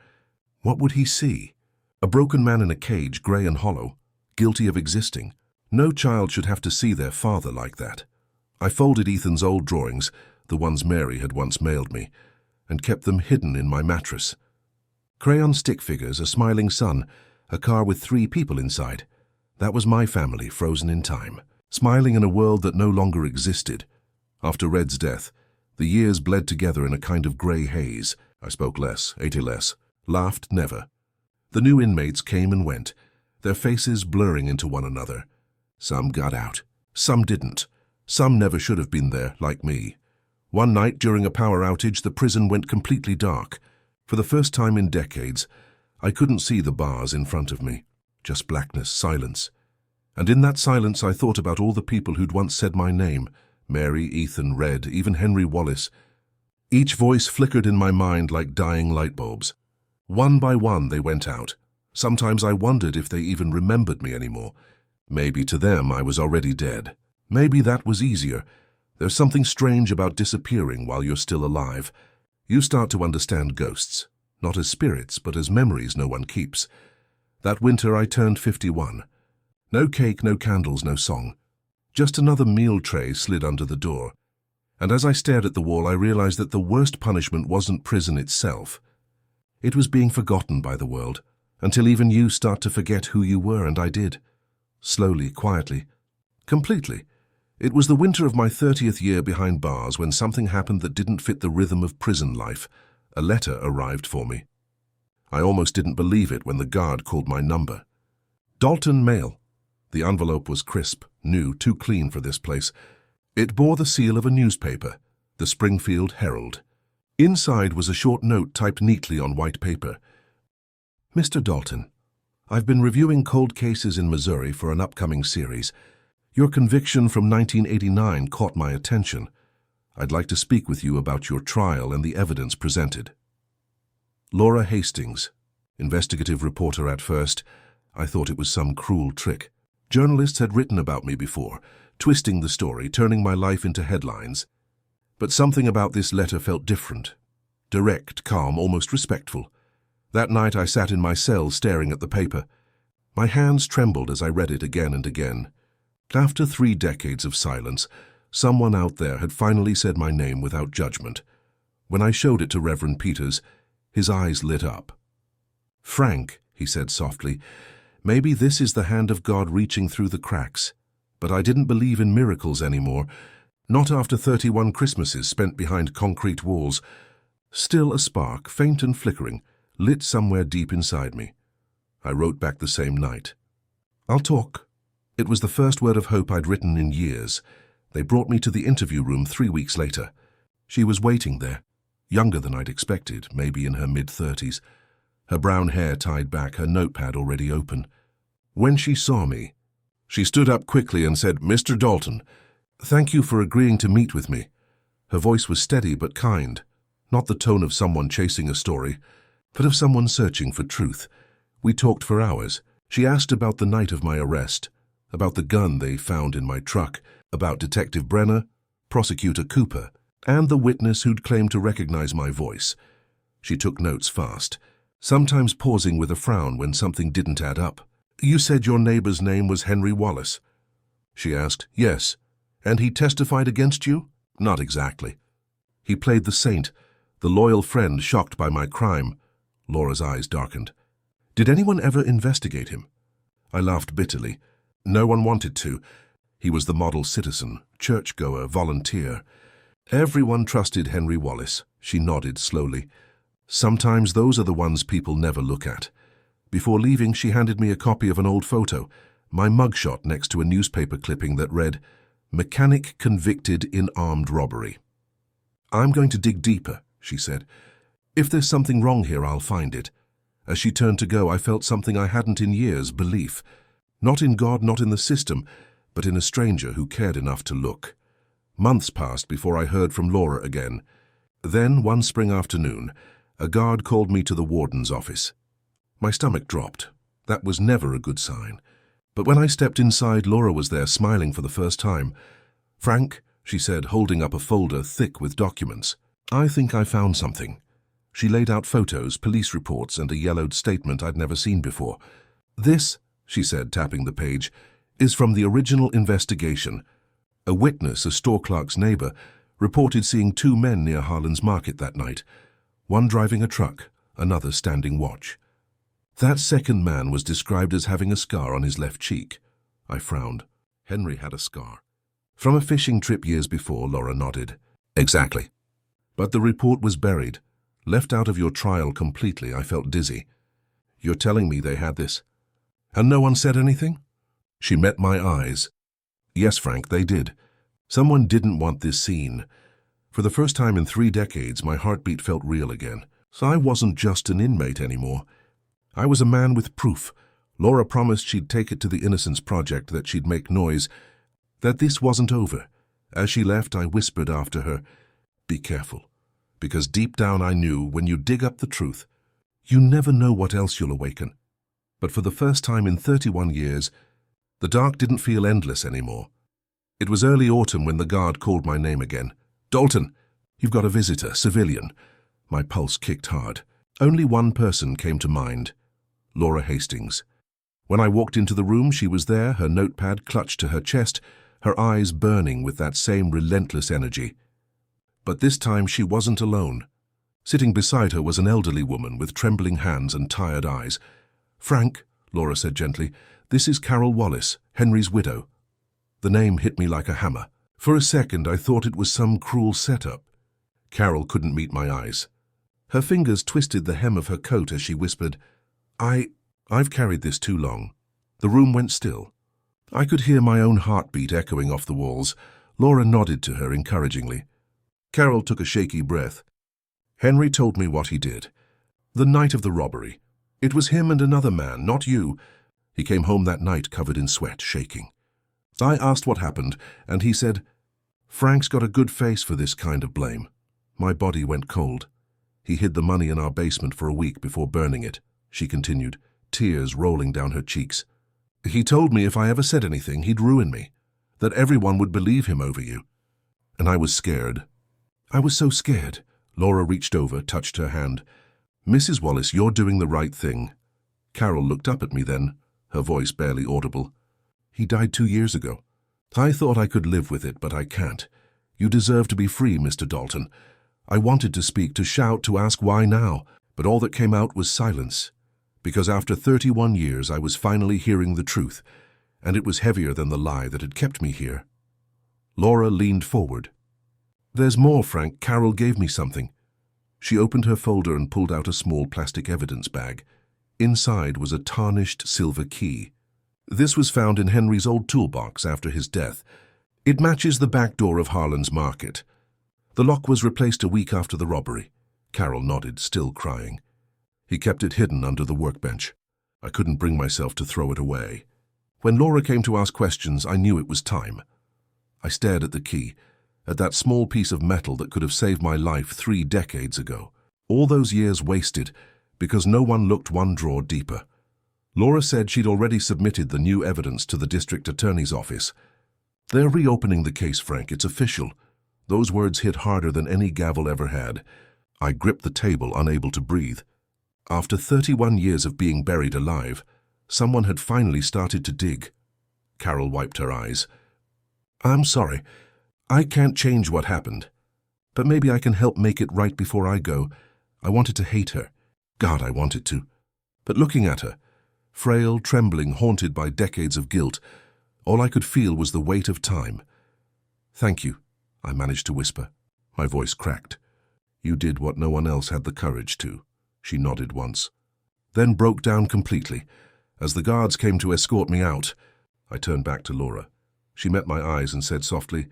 S1: What would he see? A broken man in a cage, grey and hollow, guilty of existing. No child should have to see their father like that. I folded Ethan's old drawings, the ones Mary had once mailed me, and kept them hidden in my mattress. Crayon stick figures, a smiling sun, a car with 3 people inside. That was my family, frozen in time, smiling in a world that no longer existed. After Red's death, the years bled together in a kind of grey haze. I spoke less, ate less, laughed never. The new inmates came and went, their faces blurring into one another. Some got out, some didn't. Some never should have been there, like me. One night during a power outage, the prison went completely dark. For the first time in decades, I couldn't see the bars in front of me. Just blackness, silence. And in that silence I thought about all the people who'd once said my name. Mary, Ethan, Red, even Henry Wallace. Each voice flickered in my mind like dying light bulbs. One by one they went out. Sometimes I wondered if they even remembered me anymore. Maybe to them I was already dead. Maybe that was easier. There's something strange about disappearing while you're still alive. You start to understand ghosts, not as spirits, but as memories no one keeps. That winter I turned 51. No cake, no candles, no song. Just another meal tray slid under the door. And as I stared at the wall, I realized that the worst punishment wasn't prison itself. It was being forgotten by the world, until even you start to forget who you were, and I did. Slowly, quietly, completely. It was the winter of my 30th year behind bars when something happened that didn't fit the rhythm of prison life. A letter arrived for me. I almost didn't believe it when the guard called my number. Dalton Mail. The envelope was crisp, new, too clean for this place. It bore the seal of a newspaper, the Springfield Herald. Inside was a short note typed neatly on white paper. "Mr. Dalton, I've been reviewing cold cases in Missouri for an upcoming series. Your conviction from 1989 caught my attention. I'd like to speak with you about your trial and the evidence presented. Laura Hastings, investigative reporter at first. I thought it was some cruel trick. Journalists had written about me before, twisting the story, turning my life into headlines. But something about this letter felt different. Direct, calm, almost respectful. That night I sat in my cell staring at the paper. My hands trembled as I read it again and again. After 3 decades of silence, someone out there had finally said my name without judgment. When I showed it to Reverend Peters, his eyes lit up. "Frank," he said softly, "maybe this is the hand of God reaching through the cracks. But I didn't believe in miracles anymore. Not after 31 Christmases spent behind concrete walls. Still a spark, faint and flickering, lit somewhere deep inside me." I wrote back the same night. "I'll talk." It was the first word of hope I'd written in years. They brought me to the interview room 3 weeks later. She was waiting there, younger than I'd expected, maybe in her mid-30s. Her brown hair tied back, her notepad already open. When she saw me, she stood up quickly and said, "Mr. Dalton, thank you for agreeing to meet with me." Her voice was steady but kind, not the tone of someone chasing a story, but of someone searching for truth. We talked for hours. She asked about the night of my arrest, about the gun they found in my truck, about Detective Brenner, Prosecutor Cooper, and the witness who'd claimed to recognize my voice. She took notes fast, sometimes pausing with a frown when something didn't add up. "You said your neighbor's name was Henry Wallace?" She asked. "Yes. And he testified against you?" "Not exactly. He played the saint, the loyal friend shocked by my crime." Laura's eyes darkened. Did anyone ever investigate him? I laughed bitterly. No one wanted to. He was the model citizen, churchgoer, volunteer. Everyone trusted Henry Wallace. She nodded slowly. Sometimes those are the ones people never look at. Before leaving, she handed me a copy of an old photo, my mugshot next to a newspaper clipping that read, "Mechanic convicted in armed robbery." "I'm going to dig deeper," she said. "If there's something wrong here, I'll find it." As she turned to go, I felt something I hadn't in years, belief. Not in God, not in the system, but in a stranger who cared enough to look. Months passed before I heard from Laura again. Then, one spring afternoon, a guard called me to the warden's office. My stomach dropped. That was never a good sign. But when I stepped inside, Laura was there, smiling for the first time. "Frank," she said, holding up a folder thick with documents, "I think I found something." She laid out photos, police reports, and a yellowed statement I'd never seen before. "This," she said, tapping the page, "is from the original investigation. A witness, a store clerk's neighbor, reported seeing two men near Harlan's Market that night, one driving a truck, another standing watch. That second man was described as having a scar on his left cheek." I frowned. Henry had a scar. "From a fishing trip years before," Laura nodded. "Exactly. But the report was buried, left out of your trial completely." I felt dizzy. "You're telling me they had this? And no one said anything?" She met my eyes. "Yes, Frank, they did. Someone didn't want this seen." For the first time in 3 decades, my heartbeat felt real again. So I wasn't just an inmate anymore. I was a man with proof. Laura promised she'd take it to the Innocence Project, that she'd make noise, that this wasn't over. As she left, I whispered after her, "Be careful." Because deep down I knew, when you dig up the truth, you never know what else you'll awaken. But for the first time in 31 years, the dark didn't feel endless anymore. It was early autumn when the guard called my name again. "Dalton, you've got a visitor, civilian." My pulse kicked hard. Only one person came to mind. Laura Hastings. When I walked into the room, she was there, her notepad clutched to her chest, her eyes burning with that same relentless energy. But this time she wasn't alone. Sitting beside her was an elderly woman with trembling hands and tired eyes. "Frank," Laura said gently, "this is Carol Wallace, Henry's widow." The name hit me like a hammer. For a second I thought it was some cruel setup. Carol couldn't meet my eyes. Her fingers twisted the hem of her coat as she whispered, I've carried this too long." The room went still. I could hear my own heartbeat echoing off the walls. Laura nodded to her encouragingly. Carol took a shaky breath. "Henry told me what he did. The night of the robbery. It was him and another man, not you. He came home that night covered in sweat, shaking. I asked what happened, and he said, 'Frank's got a good face for this kind of blame.' My body went cold. He hid the money in our basement for a week before burning it," she continued, tears rolling down her cheeks. "He told me if I ever said anything, he'd ruin me, that everyone would believe him over you. And I was scared. I was so scared." Laura reached over, touched her hand. "Mrs. Wallace, you're doing the right thing." Carol looked up at me then, her voice barely audible. "He died 2 years ago. I thought I could live with it, but I can't. You deserve to be free, Mr. Dalton." I wanted to speak, to shout, to ask why now, but all that came out was silence. Because after 31 years I was finally hearing the truth, and it was heavier than the lie that had kept me here. Laura leaned forward. "There's more, Frank. Carol gave me something." She opened her folder and pulled out a small plastic evidence bag. Inside was a tarnished silver key. This was found in Henry's old toolbox after his death. It matches the back door of Harlan's Market. The lock was replaced a week after the robbery. Carol nodded, still crying. He kept it hidden under the workbench. I couldn't bring myself to throw it away. When Laura came to ask questions, I knew it was time. I stared at the key, at that small piece of metal that could have saved my life 3 decades ago. All those years wasted, because no one looked one drawer deeper. Laura said she'd already submitted the new evidence to the district attorney's office. "They're reopening the case, Frank. It's official." Those words hit harder than any gavel ever had. I gripped the table, unable to breathe. After 31 years of being buried alive, someone had finally started to dig. Carol wiped her eyes. "I'm sorry. I can't change what happened. But maybe I can help make it right before I go. I wanted to hate her. God, I wanted to. But looking at her, frail, trembling, haunted by decades of guilt, all I could feel was the weight of time. "Thank you," I managed to whisper. My voice cracked. "You did what no one else had the courage to." She nodded once, then broke down completely. As the guards came to escort me out, I turned back to Laura. She met my eyes and said softly,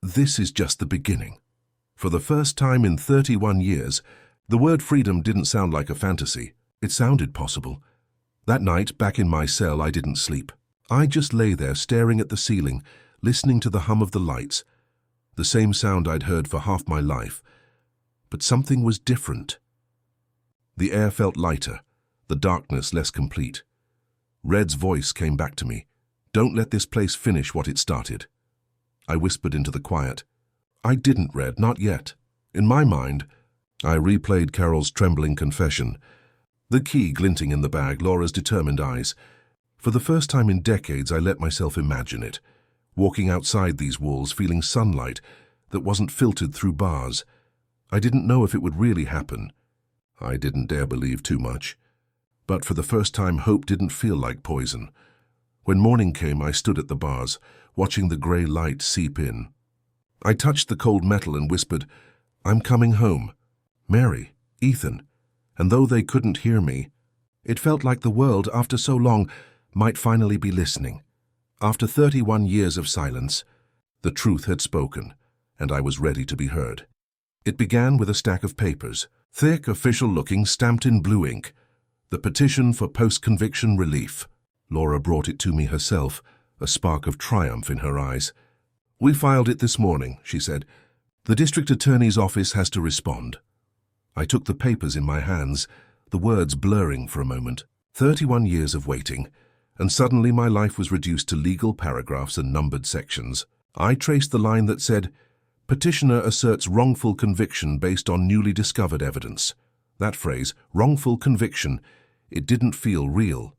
S1: "This is just the beginning." For the first time in 31 years, the word freedom didn't sound like a fantasy. It sounded possible. That night, back in my cell, I didn't sleep. I just lay there staring at the ceiling, listening to the hum of the lights, the same sound I'd heard for half my life. But something was different. The air felt lighter, the darkness less complete. Red's voice came back to me. "Don't let this place finish what it started." I whispered into the quiet. "I didn't, Red, not yet." In my mind, I replayed Carol's trembling confession, the key glinting in the bag, Laura's determined eyes. For the first time in decades, I let myself imagine it, walking outside these walls, feeling sunlight that wasn't filtered through bars. I didn't know if it would really happen. I didn't dare believe too much. But for the first time, hope didn't feel like poison. When morning came, I stood at the bars, watching the grey light seep in. I touched the cold metal and whispered, "I'm coming home. Mary, Ethan." And though they couldn't hear me, it felt like the world, after so long, might finally be listening. After 31 years of silence, the truth had spoken, and I was ready to be heard. It began with a stack of papers, thick, official-looking, stamped in blue ink. The petition for post-conviction relief. Laura brought it to me herself, a spark of triumph in her eyes. "We filed it this morning," she said. "The district attorney's office has to respond." I took the papers in my hands, the words blurring for a moment. 31 years of waiting, and suddenly my life was reduced to legal paragraphs and numbered sections. I traced the line that said, "Petitioner asserts wrongful conviction based on newly discovered evidence." That phrase, wrongful conviction, it didn't feel real.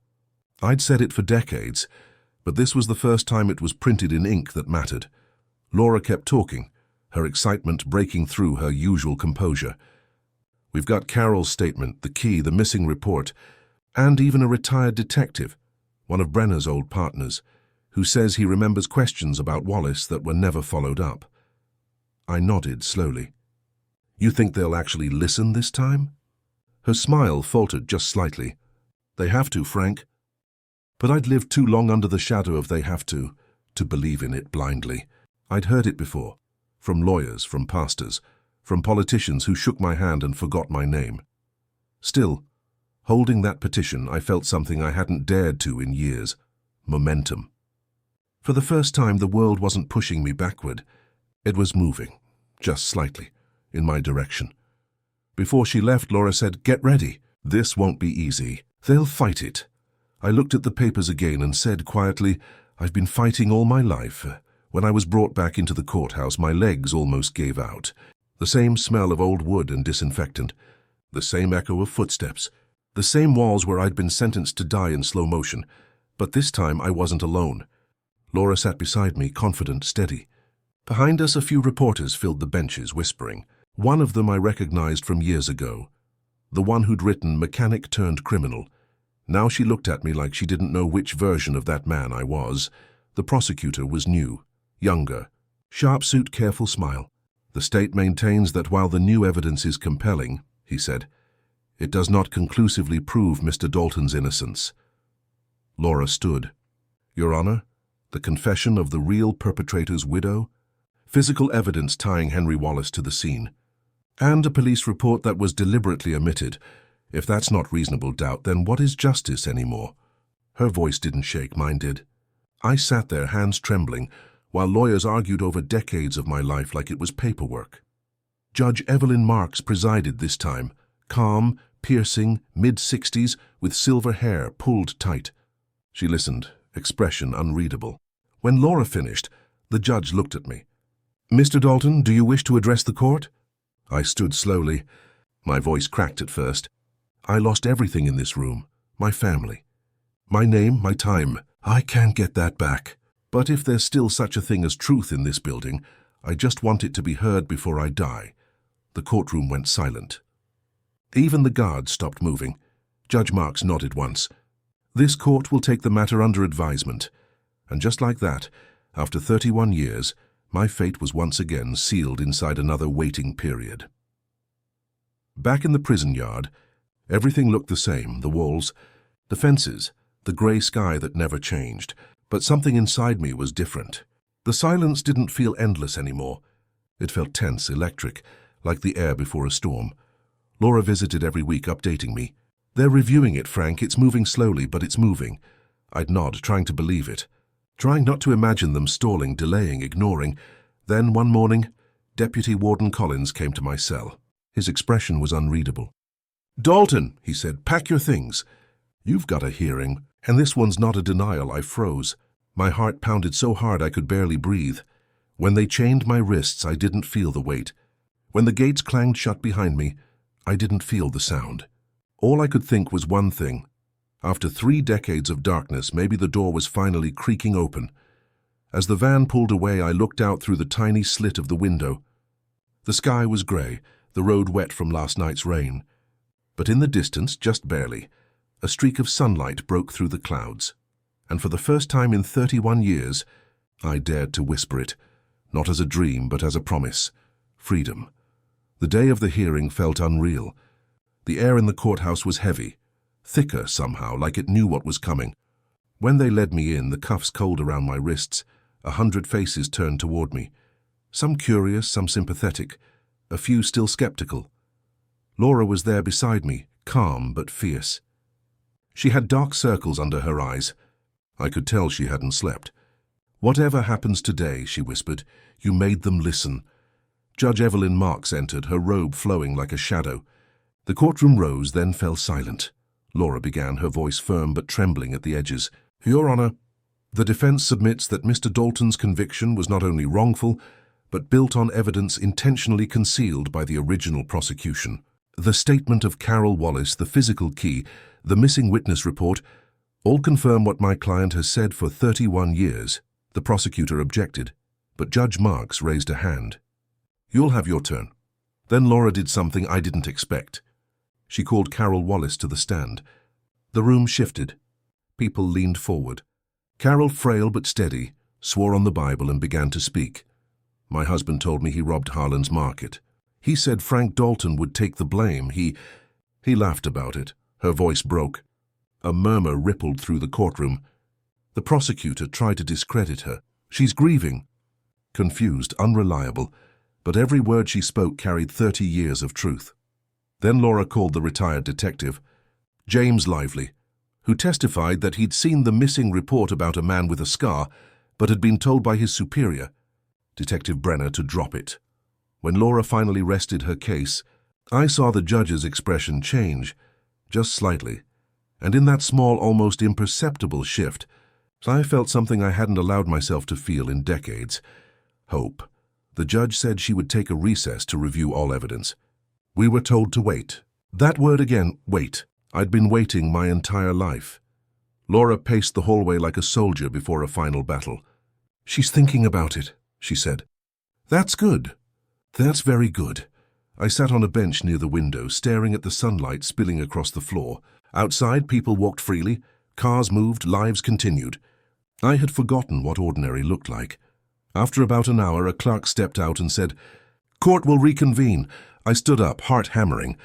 S1: I'd said it for decades, but this was the first time it was printed in ink that mattered. Laura kept talking, her excitement breaking through her usual composure. "We've got Carol's statement, the key, the missing report, and even a retired detective, one of Brenner's old partners, who says he remembers questions about Wallace that were never followed up." I nodded slowly. "You think they'll actually listen this time?" Her smile faltered just slightly. "They have to, Frank." But I'd lived too long under the shadow of "they have to believe in it blindly. I'd heard it before, from lawyers, from pastors, from politicians who shook my hand and forgot my name. Still, holding that petition, I felt something I hadn't dared to in years: momentum. For the first time, the world wasn't pushing me backward. It was moving, just slightly, in my direction. Before she left, Laura said, "Get ready. This won't be easy. They'll fight it." I looked at the papers again and said quietly, "I've been fighting all my life." When I was brought back into the courthouse, my legs almost gave out. The same smell of old wood and disinfectant, the same echo of footsteps, the same walls where I'd been sentenced to die in slow motion. But this time I wasn't alone. Laura sat beside me, confident, steady. Behind us, a few reporters filled the benches, whispering. One of them I recognized from years ago, the one who'd written "Mechanic Turned Criminal." Now she looked at me like she didn't know which version of that man I was. The prosecutor was new, younger, sharp suit, careful smile. "The state maintains that while the new evidence is compelling," he said, "it does not conclusively prove Mr. Dalton's innocence." Laura stood. "Your Honor, the confession of the real perpetrator's widow, physical evidence tying Henry Wallace to the scene, and a police report that was deliberately omitted. If that's not reasonable doubt, then what is justice anymore?" Her voice didn't shake, mine did. I sat there, hands trembling, while lawyers argued over decades of my life like it was paperwork. Judge Evelyn Marks presided this time, calm, piercing, mid-60s, with silver hair pulled tight. She listened, expression unreadable. When Laura finished, the judge looked at me. "Mr. Dalton, do you wish to address the court?" I stood slowly. My voice cracked at first. I lost everything in this room, my family, my name, my time. I can't get that back. But if there's still such a thing as truth in this building, I just want it to be heard before I die. The courtroom went silent. Even the guards stopped moving. Judge Marks nodded once. "This court will take the matter under advisement." And just like that, after 31 years, my fate was once again sealed inside another waiting period. Back in the prison yard, everything looked the same, the walls, the fences, the grey sky that never changed. But something inside me was different. The silence didn't feel endless anymore. It felt tense, electric, like the air before a storm. Laura visited every week, updating me. "They're reviewing it, Frank. It's moving slowly, but it's moving." I'd nod, trying to believe it, trying not to imagine them stalling, delaying, ignoring. Then, one morning, Deputy Warden Collins came to my cell. His expression was unreadable. "Dalton," he said, "pack your things. You've got a hearing, and this one's not a denial." I froze. My heart pounded so hard I could barely breathe. When they chained my wrists, I didn't feel the weight. When the gates clanged shut behind me, I didn't feel the sound. All I could think was one thing. After 3 decades of darkness, maybe the door was finally creaking open. As the van pulled away, I looked out through the tiny slit of the window. The sky was grey, the road wet from last night's rain. But in the distance, just barely, a streak of sunlight broke through the clouds. And for the first time in 31 years, I dared to whisper it, not as a dream, but as a promise. Freedom. The day of the hearing felt unreal. The air in the courthouse was heavy, thicker somehow, like it knew what was coming. When they led me in, the cuffs cold around my wrists, 100 faces turned toward me. Some curious, some sympathetic, a few still skeptical. Laura was there beside me, calm but fierce. She had dark circles under her eyes. I could tell she hadn't slept. "Whatever happens today," she whispered, "you made them listen." Judge Evelyn Marks entered, her robe flowing like a shadow. The courtroom rose, then fell silent. Laura began, her voice firm but trembling at the edges. "Your Honor, the defense submits that Mr. Dalton's conviction was not only wrongful, but built on evidence intentionally concealed by the original prosecution. The statement of Carol Wallace, the physical key, the missing witness report, all confirm what my client has said for 31 years. The prosecutor objected, but Judge Marks raised a hand. "You'll have your turn." Then Laura did something I didn't expect. She called Carol Wallace to the stand. The room shifted. People leaned forward. Carol, frail but steady, swore on the Bible and began to speak. "My husband told me he robbed Harlan's Market. He said Frank Dalton would take the blame. He laughed about it." Her voice broke. A murmur rippled through the courtroom. The prosecutor tried to discredit her. "She's grieving." Confused, unreliable, but every word she spoke carried 30 years of truth. Then Laura called the retired detective, James Lively, who testified that he'd seen the missing report about a man with a scar, but had been told by his superior, Detective Brenner, to drop it. When Laura finally rested her case, I saw the judge's expression change, just slightly, and in that small, almost imperceptible shift, I felt something I hadn't allowed myself to feel in decades. Hope. The judge said she would take a recess to review all evidence. We were told to wait. That word again, wait. I'd been waiting my entire life. Laura paced the hallway like a soldier before a final battle. "She's thinking about it," she said. "That's good. That's very good." I sat on a bench near the window, staring at the sunlight spilling across the floor. Outside, people walked freely, cars moved, lives continued. I had forgotten what ordinary looked like. After about an hour, a clerk stepped out and said, "Court will reconvene." I stood up, heart hammering.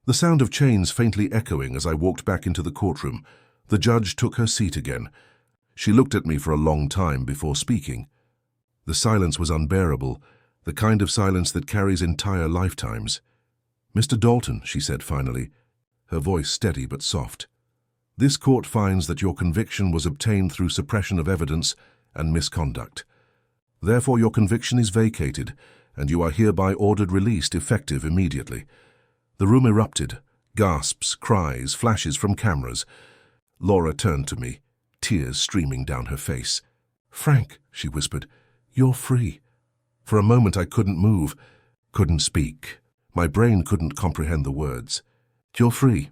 S1: The sound of chains faintly echoing as I walked back into the courtroom. The judge took her seat again. She looked at me for a long time before speaking. The silence was unbearable, the kind of silence that carries entire lifetimes. "Mr. Dalton," she said finally, her voice steady but soft, "this court finds that your conviction was obtained through suppression of evidence and misconduct. Therefore, your conviction is vacated, and you are hereby ordered released, effective immediately." The room erupted. Gasps, cries, flashes from cameras. Laura turned to me, tears streaming down her face. "Frank," she whispered, "you're free." For a moment I couldn't move, couldn't speak. My brain couldn't comprehend the words. "You're free."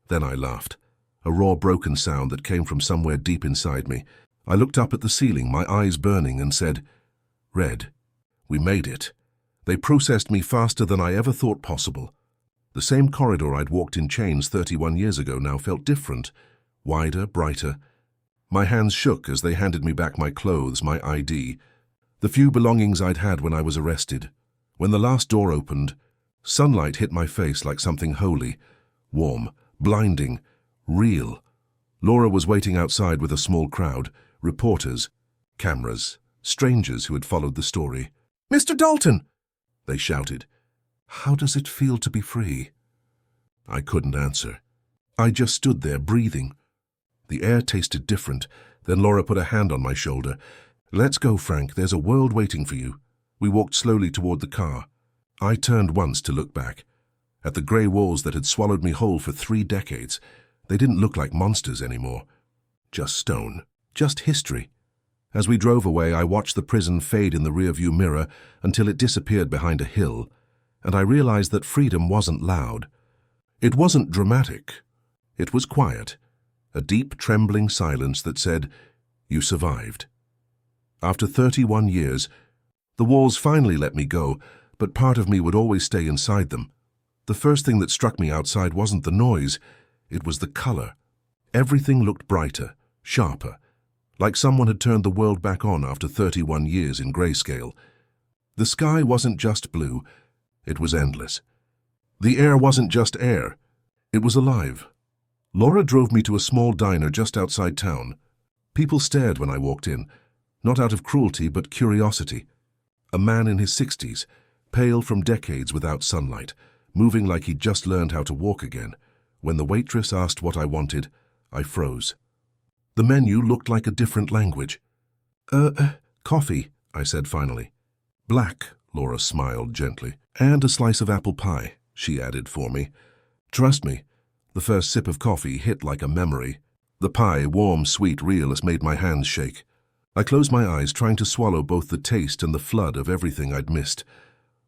S1: Then I laughed, a raw, broken sound that came from somewhere deep inside me. I looked up at the ceiling, my eyes burning, and said, "Red, we made it. They processed me faster than I ever thought possible." The same corridor I'd walked in chains 31 years ago now felt different, wider, brighter. My hands shook as they handed me back my clothes, my ID, the few belongings I'd had when I was arrested. When the last door opened, sunlight hit my face like something holy, warm, blinding, real. Laura was waiting outside with a small crowd, reporters, cameras, strangers who had followed the story. "Mr. Dalton!" they shouted. "How does it feel to be free?" I couldn't answer. I just stood there, breathing. The air tasted different. Then Laura put a hand on my shoulder. "Let's go, Frank. There's a world waiting for you." We walked slowly toward the car. I turned once to look back. At the grey walls that had swallowed me whole for 3 decades, they didn't look like monsters anymore. Just stone. Just history. As we drove away, I watched the prison fade in the rearview mirror until it disappeared behind a hill, and I realized that freedom wasn't loud. It wasn't dramatic. It was quiet. A deep, trembling silence that said, "You survived." After 31 years, the walls finally let me go, but part of me would always stay inside them. The first thing that struck me outside wasn't the noise, it was the color. Everything looked brighter, sharper, like someone had turned the world back on after 31 years in grayscale. The sky wasn't just blue, it was endless. The air wasn't just air, it was alive. Laura drove me to a small diner just outside town. People stared when I walked in, not out of cruelty but curiosity. A man in his 60s, pale from decades without sunlight, moving like he'd just learned how to walk again. When the waitress asked what I wanted, I froze. The menu looked like a different language. Coffee," I said finally. "Black," Laura smiled gently. "And a slice of apple pie," she added for me. Trust me, the first sip of coffee hit like a memory. The pie, warm, sweet, real, as made my hands shake. I closed my eyes, trying to swallow both the taste and the flood of everything I'd missed.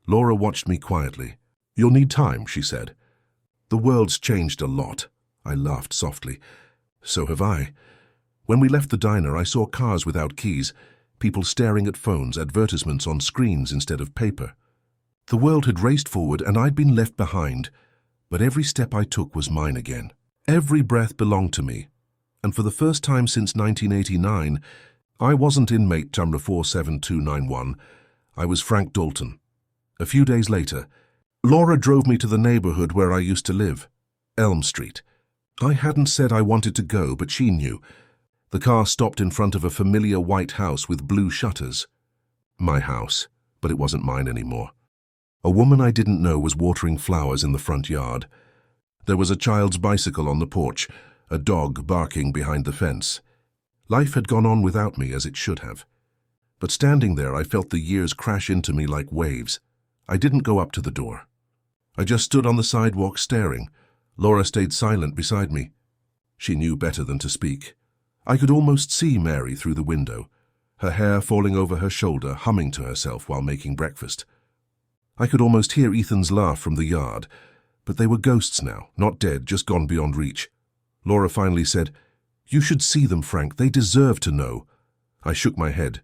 S1: Laura watched me quietly. "You'll need time," she said. "The world's changed a lot." I laughed softly. "So have I." When we left the diner, I saw cars without keys, people staring at phones, advertisements on screens instead of paper. The world had raced forward and I'd been left behind, but every step I took was mine again. Every breath belonged to me, and for the first time since 1989, I wasn't inmate number 47291. I was Frank Dalton. A few days later, Laura drove me to the neighborhood where I used to live, Elm Street. I hadn't said I wanted to go, but she knew. The car stopped in front of a familiar white house with blue shutters. My house, but it wasn't mine anymore. A woman I didn't know was watering flowers in the front yard. There was a child's bicycle on the porch, a dog barking behind the fence. Life had gone on without me as it should have. But standing there, I felt the years crash into me like waves. I didn't go up to the door. I just stood on the sidewalk staring. Laura stayed silent beside me. She knew better than to speak. I could almost see Mary through the window, her hair falling over her shoulder, humming to herself while making breakfast. I could almost hear Ethan's laugh from the yard, but they were ghosts now, not dead, just gone beyond reach. Laura finally said, "You should see them, Frank. They deserve to know." I shook my head.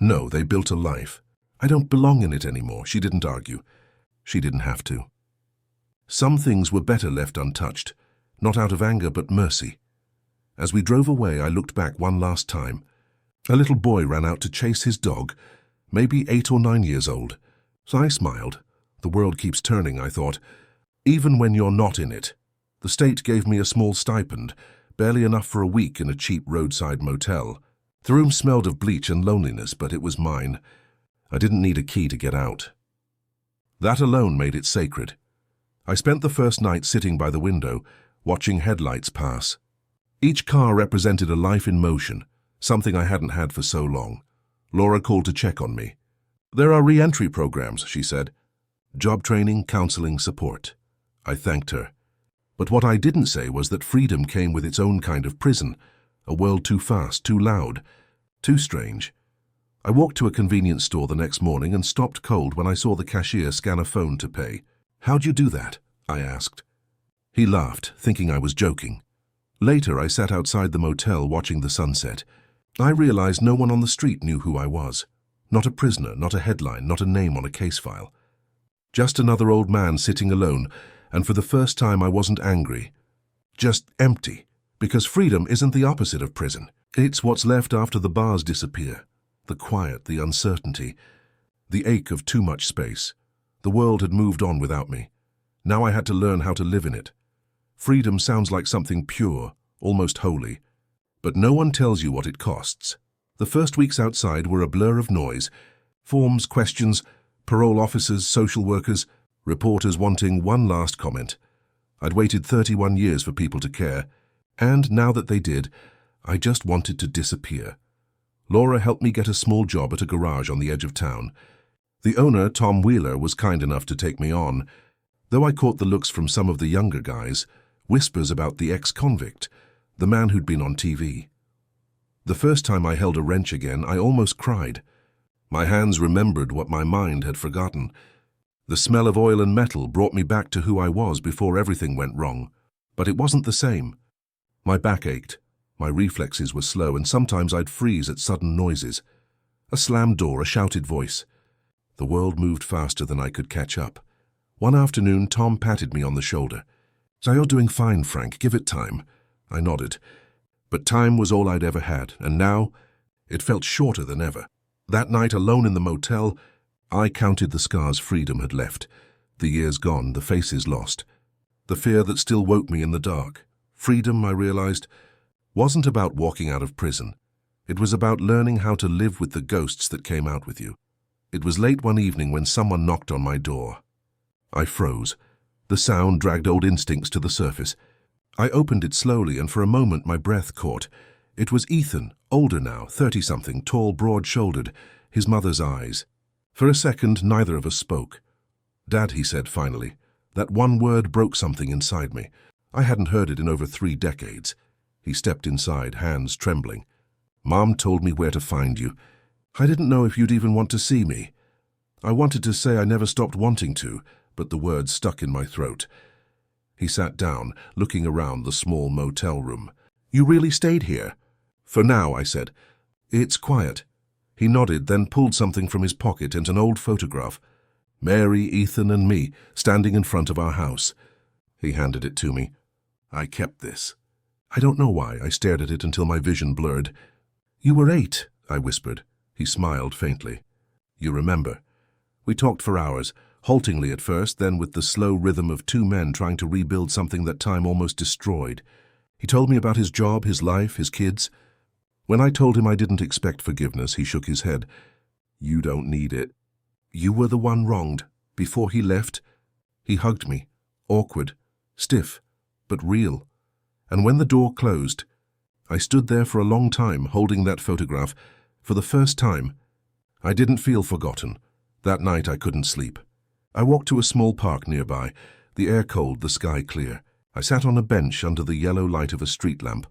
S1: "No, they built a life. I don't belong in it anymore." She didn't argue. She didn't have to. Some things were better left untouched, not out of anger but mercy. As we drove away, I looked back one last time. A little boy ran out to chase his dog, maybe 8 or 9 years old. So I smiled. The world keeps turning, I thought, even when you're not in it. The state gave me a small stipend, barely enough for a week in a cheap roadside motel. The room smelled of bleach and loneliness, but it was mine. I didn't need a key to get out. That alone made it sacred. I spent the first night sitting by the window, watching headlights pass. Each car represented a life in motion, something I hadn't had for so long. Laura called to check on me. "There are re-entry programs," she said. "Job training, counseling, support." I thanked her. But what I didn't say was that freedom came with its own kind of prison, a world too fast, too loud, too strange. I walked to a convenience store the next morning and stopped cold when I saw the cashier scan a phone to pay. "How'd you do that?" I asked. He laughed, thinking I was joking. Later, I sat outside the motel watching the sunset. I realized no one on the street knew who I was. Not a prisoner, not a headline, not a name on a case file. Just another old man sitting alone, And for the first time I wasn't angry, just empty, because freedom isn't the opposite of prison. It's what's left after the bars disappear, the quiet, the uncertainty, the ache of too much space. The world had moved on without me. Now I had to learn how to live in it. Freedom sounds like something pure, almost holy, but no one tells you what it costs. The first weeks outside were a blur of noise, forms, questions, parole officers, social workers, reporters wanting one last comment. I'd waited 31 years for people to care, and now that they did, I just wanted to disappear. Laura helped me get a small job at a garage on the edge of town. The owner, Tom Wheeler, was kind enough to take me on, though I caught the looks from some of the younger guys, whispers about the ex-convict, the man who'd been on TV. The first time I held a wrench again, I almost cried. My hands remembered what my mind had forgotten. The smell of oil and metal brought me back to who I was before everything went wrong. But it wasn't the same. My back ached, my reflexes were slow, and sometimes I'd freeze at sudden noises. A slammed door, a shouted voice. The world moved faster than I could catch up. One afternoon, Tom patted me on the shoulder. "So you're doing fine, Frank. Give it time." I nodded. But time was all I'd ever had, and now it felt shorter than ever. That night, alone in the motel, I counted the scars freedom had left. The years gone, the faces lost. The fear that still woke me in the dark. Freedom, I realized, wasn't about walking out of prison. It was about learning how to live with the ghosts that came out with you. It was late one evening when someone knocked on my door. I froze. The sound dragged old instincts to the surface. I opened it slowly, and for a moment my breath caught. It was Ethan, older now, 30-something, tall, broad-shouldered, his mother's eyes. For a second, neither of us spoke. "Dad," he said finally. That one word broke something inside me. I hadn't heard it in over 3 decades. He stepped inside, hands trembling. "Mom told me where to find you. I didn't know if you'd even want to see me." I wanted to say I never stopped wanting to, but the words stuck in my throat. He sat down, looking around the small motel room. "You really stayed here?" "For now," I said. "It's quiet." He nodded, then pulled something from his pocket and an old photograph. Mary, Ethan, and me, standing in front of our house. He handed it to me. "I kept this." I don't know why. I stared at it until my vision blurred. "You were 8, I whispered. He smiled faintly. "You remember." We talked for hours, haltingly at first, then with the slow rhythm of 2 men trying to rebuild something that time almost destroyed. He told me about his job, his life, his kids. When I told him I didn't expect forgiveness, he shook his head. "You don't need it." "You were the one wronged." Before he left, he hugged me, awkward, stiff, but real. And when the door closed, I stood there for a long time, holding that photograph. For the first time, I didn't feel forgotten. That night I couldn't sleep. I walked to a small park nearby, the air cold, the sky clear. I sat on a bench under the yellow light of a street lamp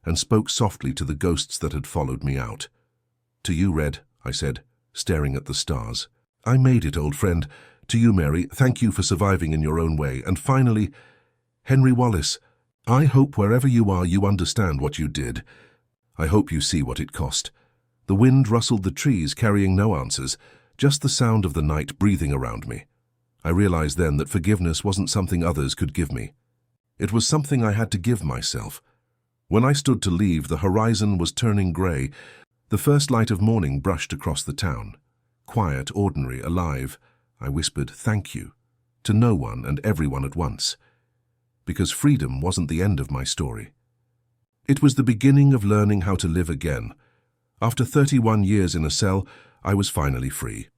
S1: and spoke softly to the ghosts that had followed me out. "To you, Red," I said, staring at the stars. "I made it, old friend. To you, Mary, thank you for surviving in your own way. And finally, Henry Wallace, I hope wherever you are you understand what you did. I hope you see what it cost." The wind rustled the trees, carrying no answers, just the sound of the night breathing around me. I realized then that forgiveness wasn't something others could give me. It was something I had to give myself. When I stood to leave, the horizon was turning grey. The first light of morning brushed across the town. Quiet, ordinary, alive. I whispered, "Thank you," to no one and everyone at once. Because freedom wasn't the end of my story. It was the beginning of learning how to live again. After 31 years in a cell, I was finally free,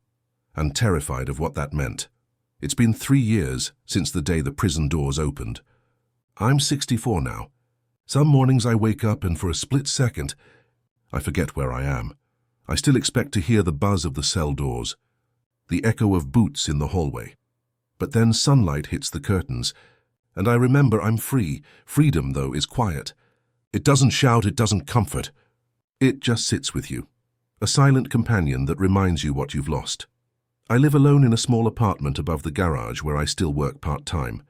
S1: and terrified of what that meant. It's been 3 years since the day the prison doors opened. I'm 64 now. Some mornings I wake up and for a split second, I forget where I am. I still expect to hear the buzz of the cell doors, the echo of boots in the hallway. But then sunlight hits the curtains, and I remember I'm free. Freedom, though, is quiet. It doesn't shout, it doesn't comfort. It just sits with you, a silent companion that reminds you what you've lost. I live alone in a small apartment above the garage where I still work part-time.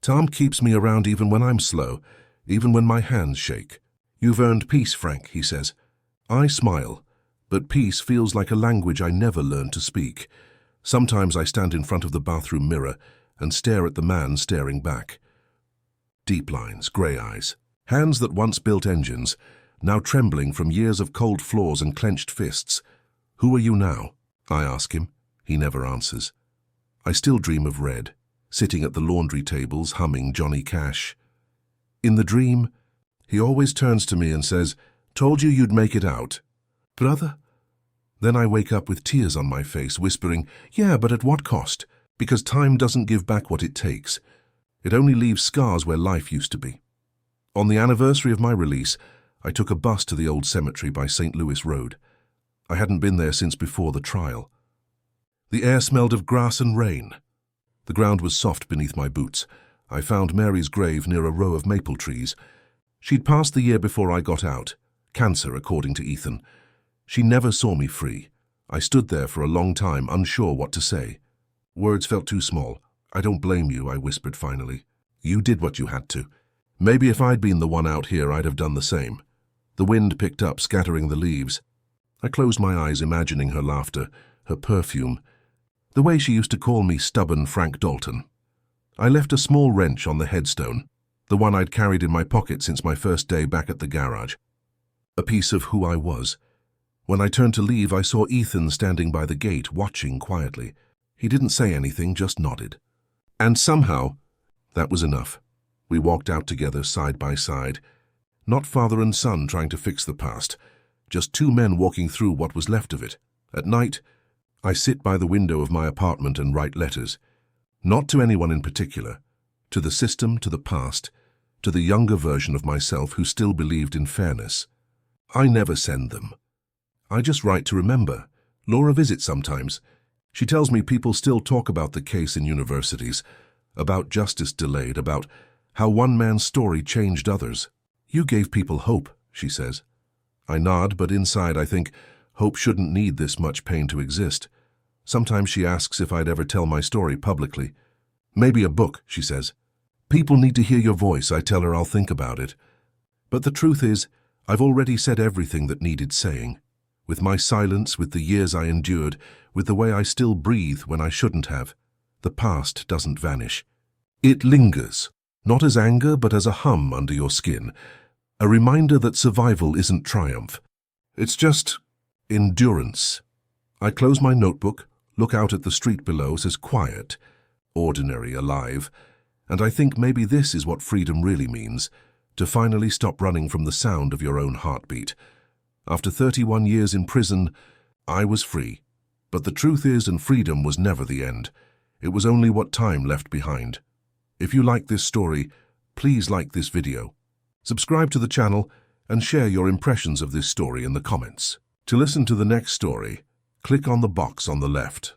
S1: Tom keeps me around even when I'm slow, even when my hands shake. "You've earned peace, Frank," he says. I smile, but peace feels like a language I never learned to speak. Sometimes I stand in front of the bathroom mirror and stare at the man staring back. Deep lines, grey eyes, hands that once built engines, now trembling from years of cold floors and clenched fists. "Who are you now?" I ask him. He never answers. I still dream of Red, sitting at the laundry tables humming Johnny Cash. In the dream, he always turns to me and says, "Told you you'd make it out." "Brother?" Then I wake up with tears on my face, whispering, "Yeah, but at what cost? Because time doesn't give back what it takes. It only leaves scars where life used to be." On the anniversary of my release, I took a bus to the old cemetery by St. Louis Road. I hadn't been there since before the trial. The air smelled of grass and rain. The ground was soft beneath my boots. I found Mary's grave near a row of maple trees. She'd passed the year before I got out. Cancer, according to Ethan. She never saw me free. I stood there for a long time, unsure what to say. Words felt too small. "I don't blame you," I whispered finally. "You did what you had to. Maybe if I'd been the one out here, I'd have done the same." The wind picked up, scattering the leaves. I closed my eyes, imagining her laughter, her perfume, the way she used to call me stubborn Frank Dalton. I left a small wrench on the headstone, the one I'd carried in my pocket since my first day back at the garage. A piece of who I was. When I turned to leave, I saw Ethan standing by the gate, watching quietly. He didn't say anything, just nodded. And somehow, that was enough. We walked out together, side by side. Not father and son trying to fix the past, just two men walking through what was left of it. At night, I sit by the window of my apartment and write letters. Not to anyone in particular. To the system, to the past, to the younger version of myself who still believed in fairness. I never send them. I just write to remember. Laura visits sometimes. She tells me people still talk about the case in universities, about justice delayed, about how one man's story changed others. "You gave people hope," she says. I nod, but inside I think, hope shouldn't need this much pain to exist. Sometimes she asks if I'd ever tell my story publicly. "Maybe a book," she says. "People need to hear your voice." I tell her I'll think about it. But the truth is, I've already said everything that needed saying. With my silence, with the years I endured, with the way I still breathe when I shouldn't have. The past doesn't vanish. It lingers, not as anger but as a hum under your skin, a reminder that survival isn't triumph. It's just endurance. I close my notebook, look out at the street below, says quiet, ordinary, alive, and I think maybe this is what freedom really means, to finally stop running from the sound of your own heartbeat. After 31 years in prison, I was free. But the truth is, and freedom was never the end. It was only what time left behind. If you like this story, please like this video. Subscribe to the channel and share your impressions of this story in the comments. To listen to the next story, click on the box on the left.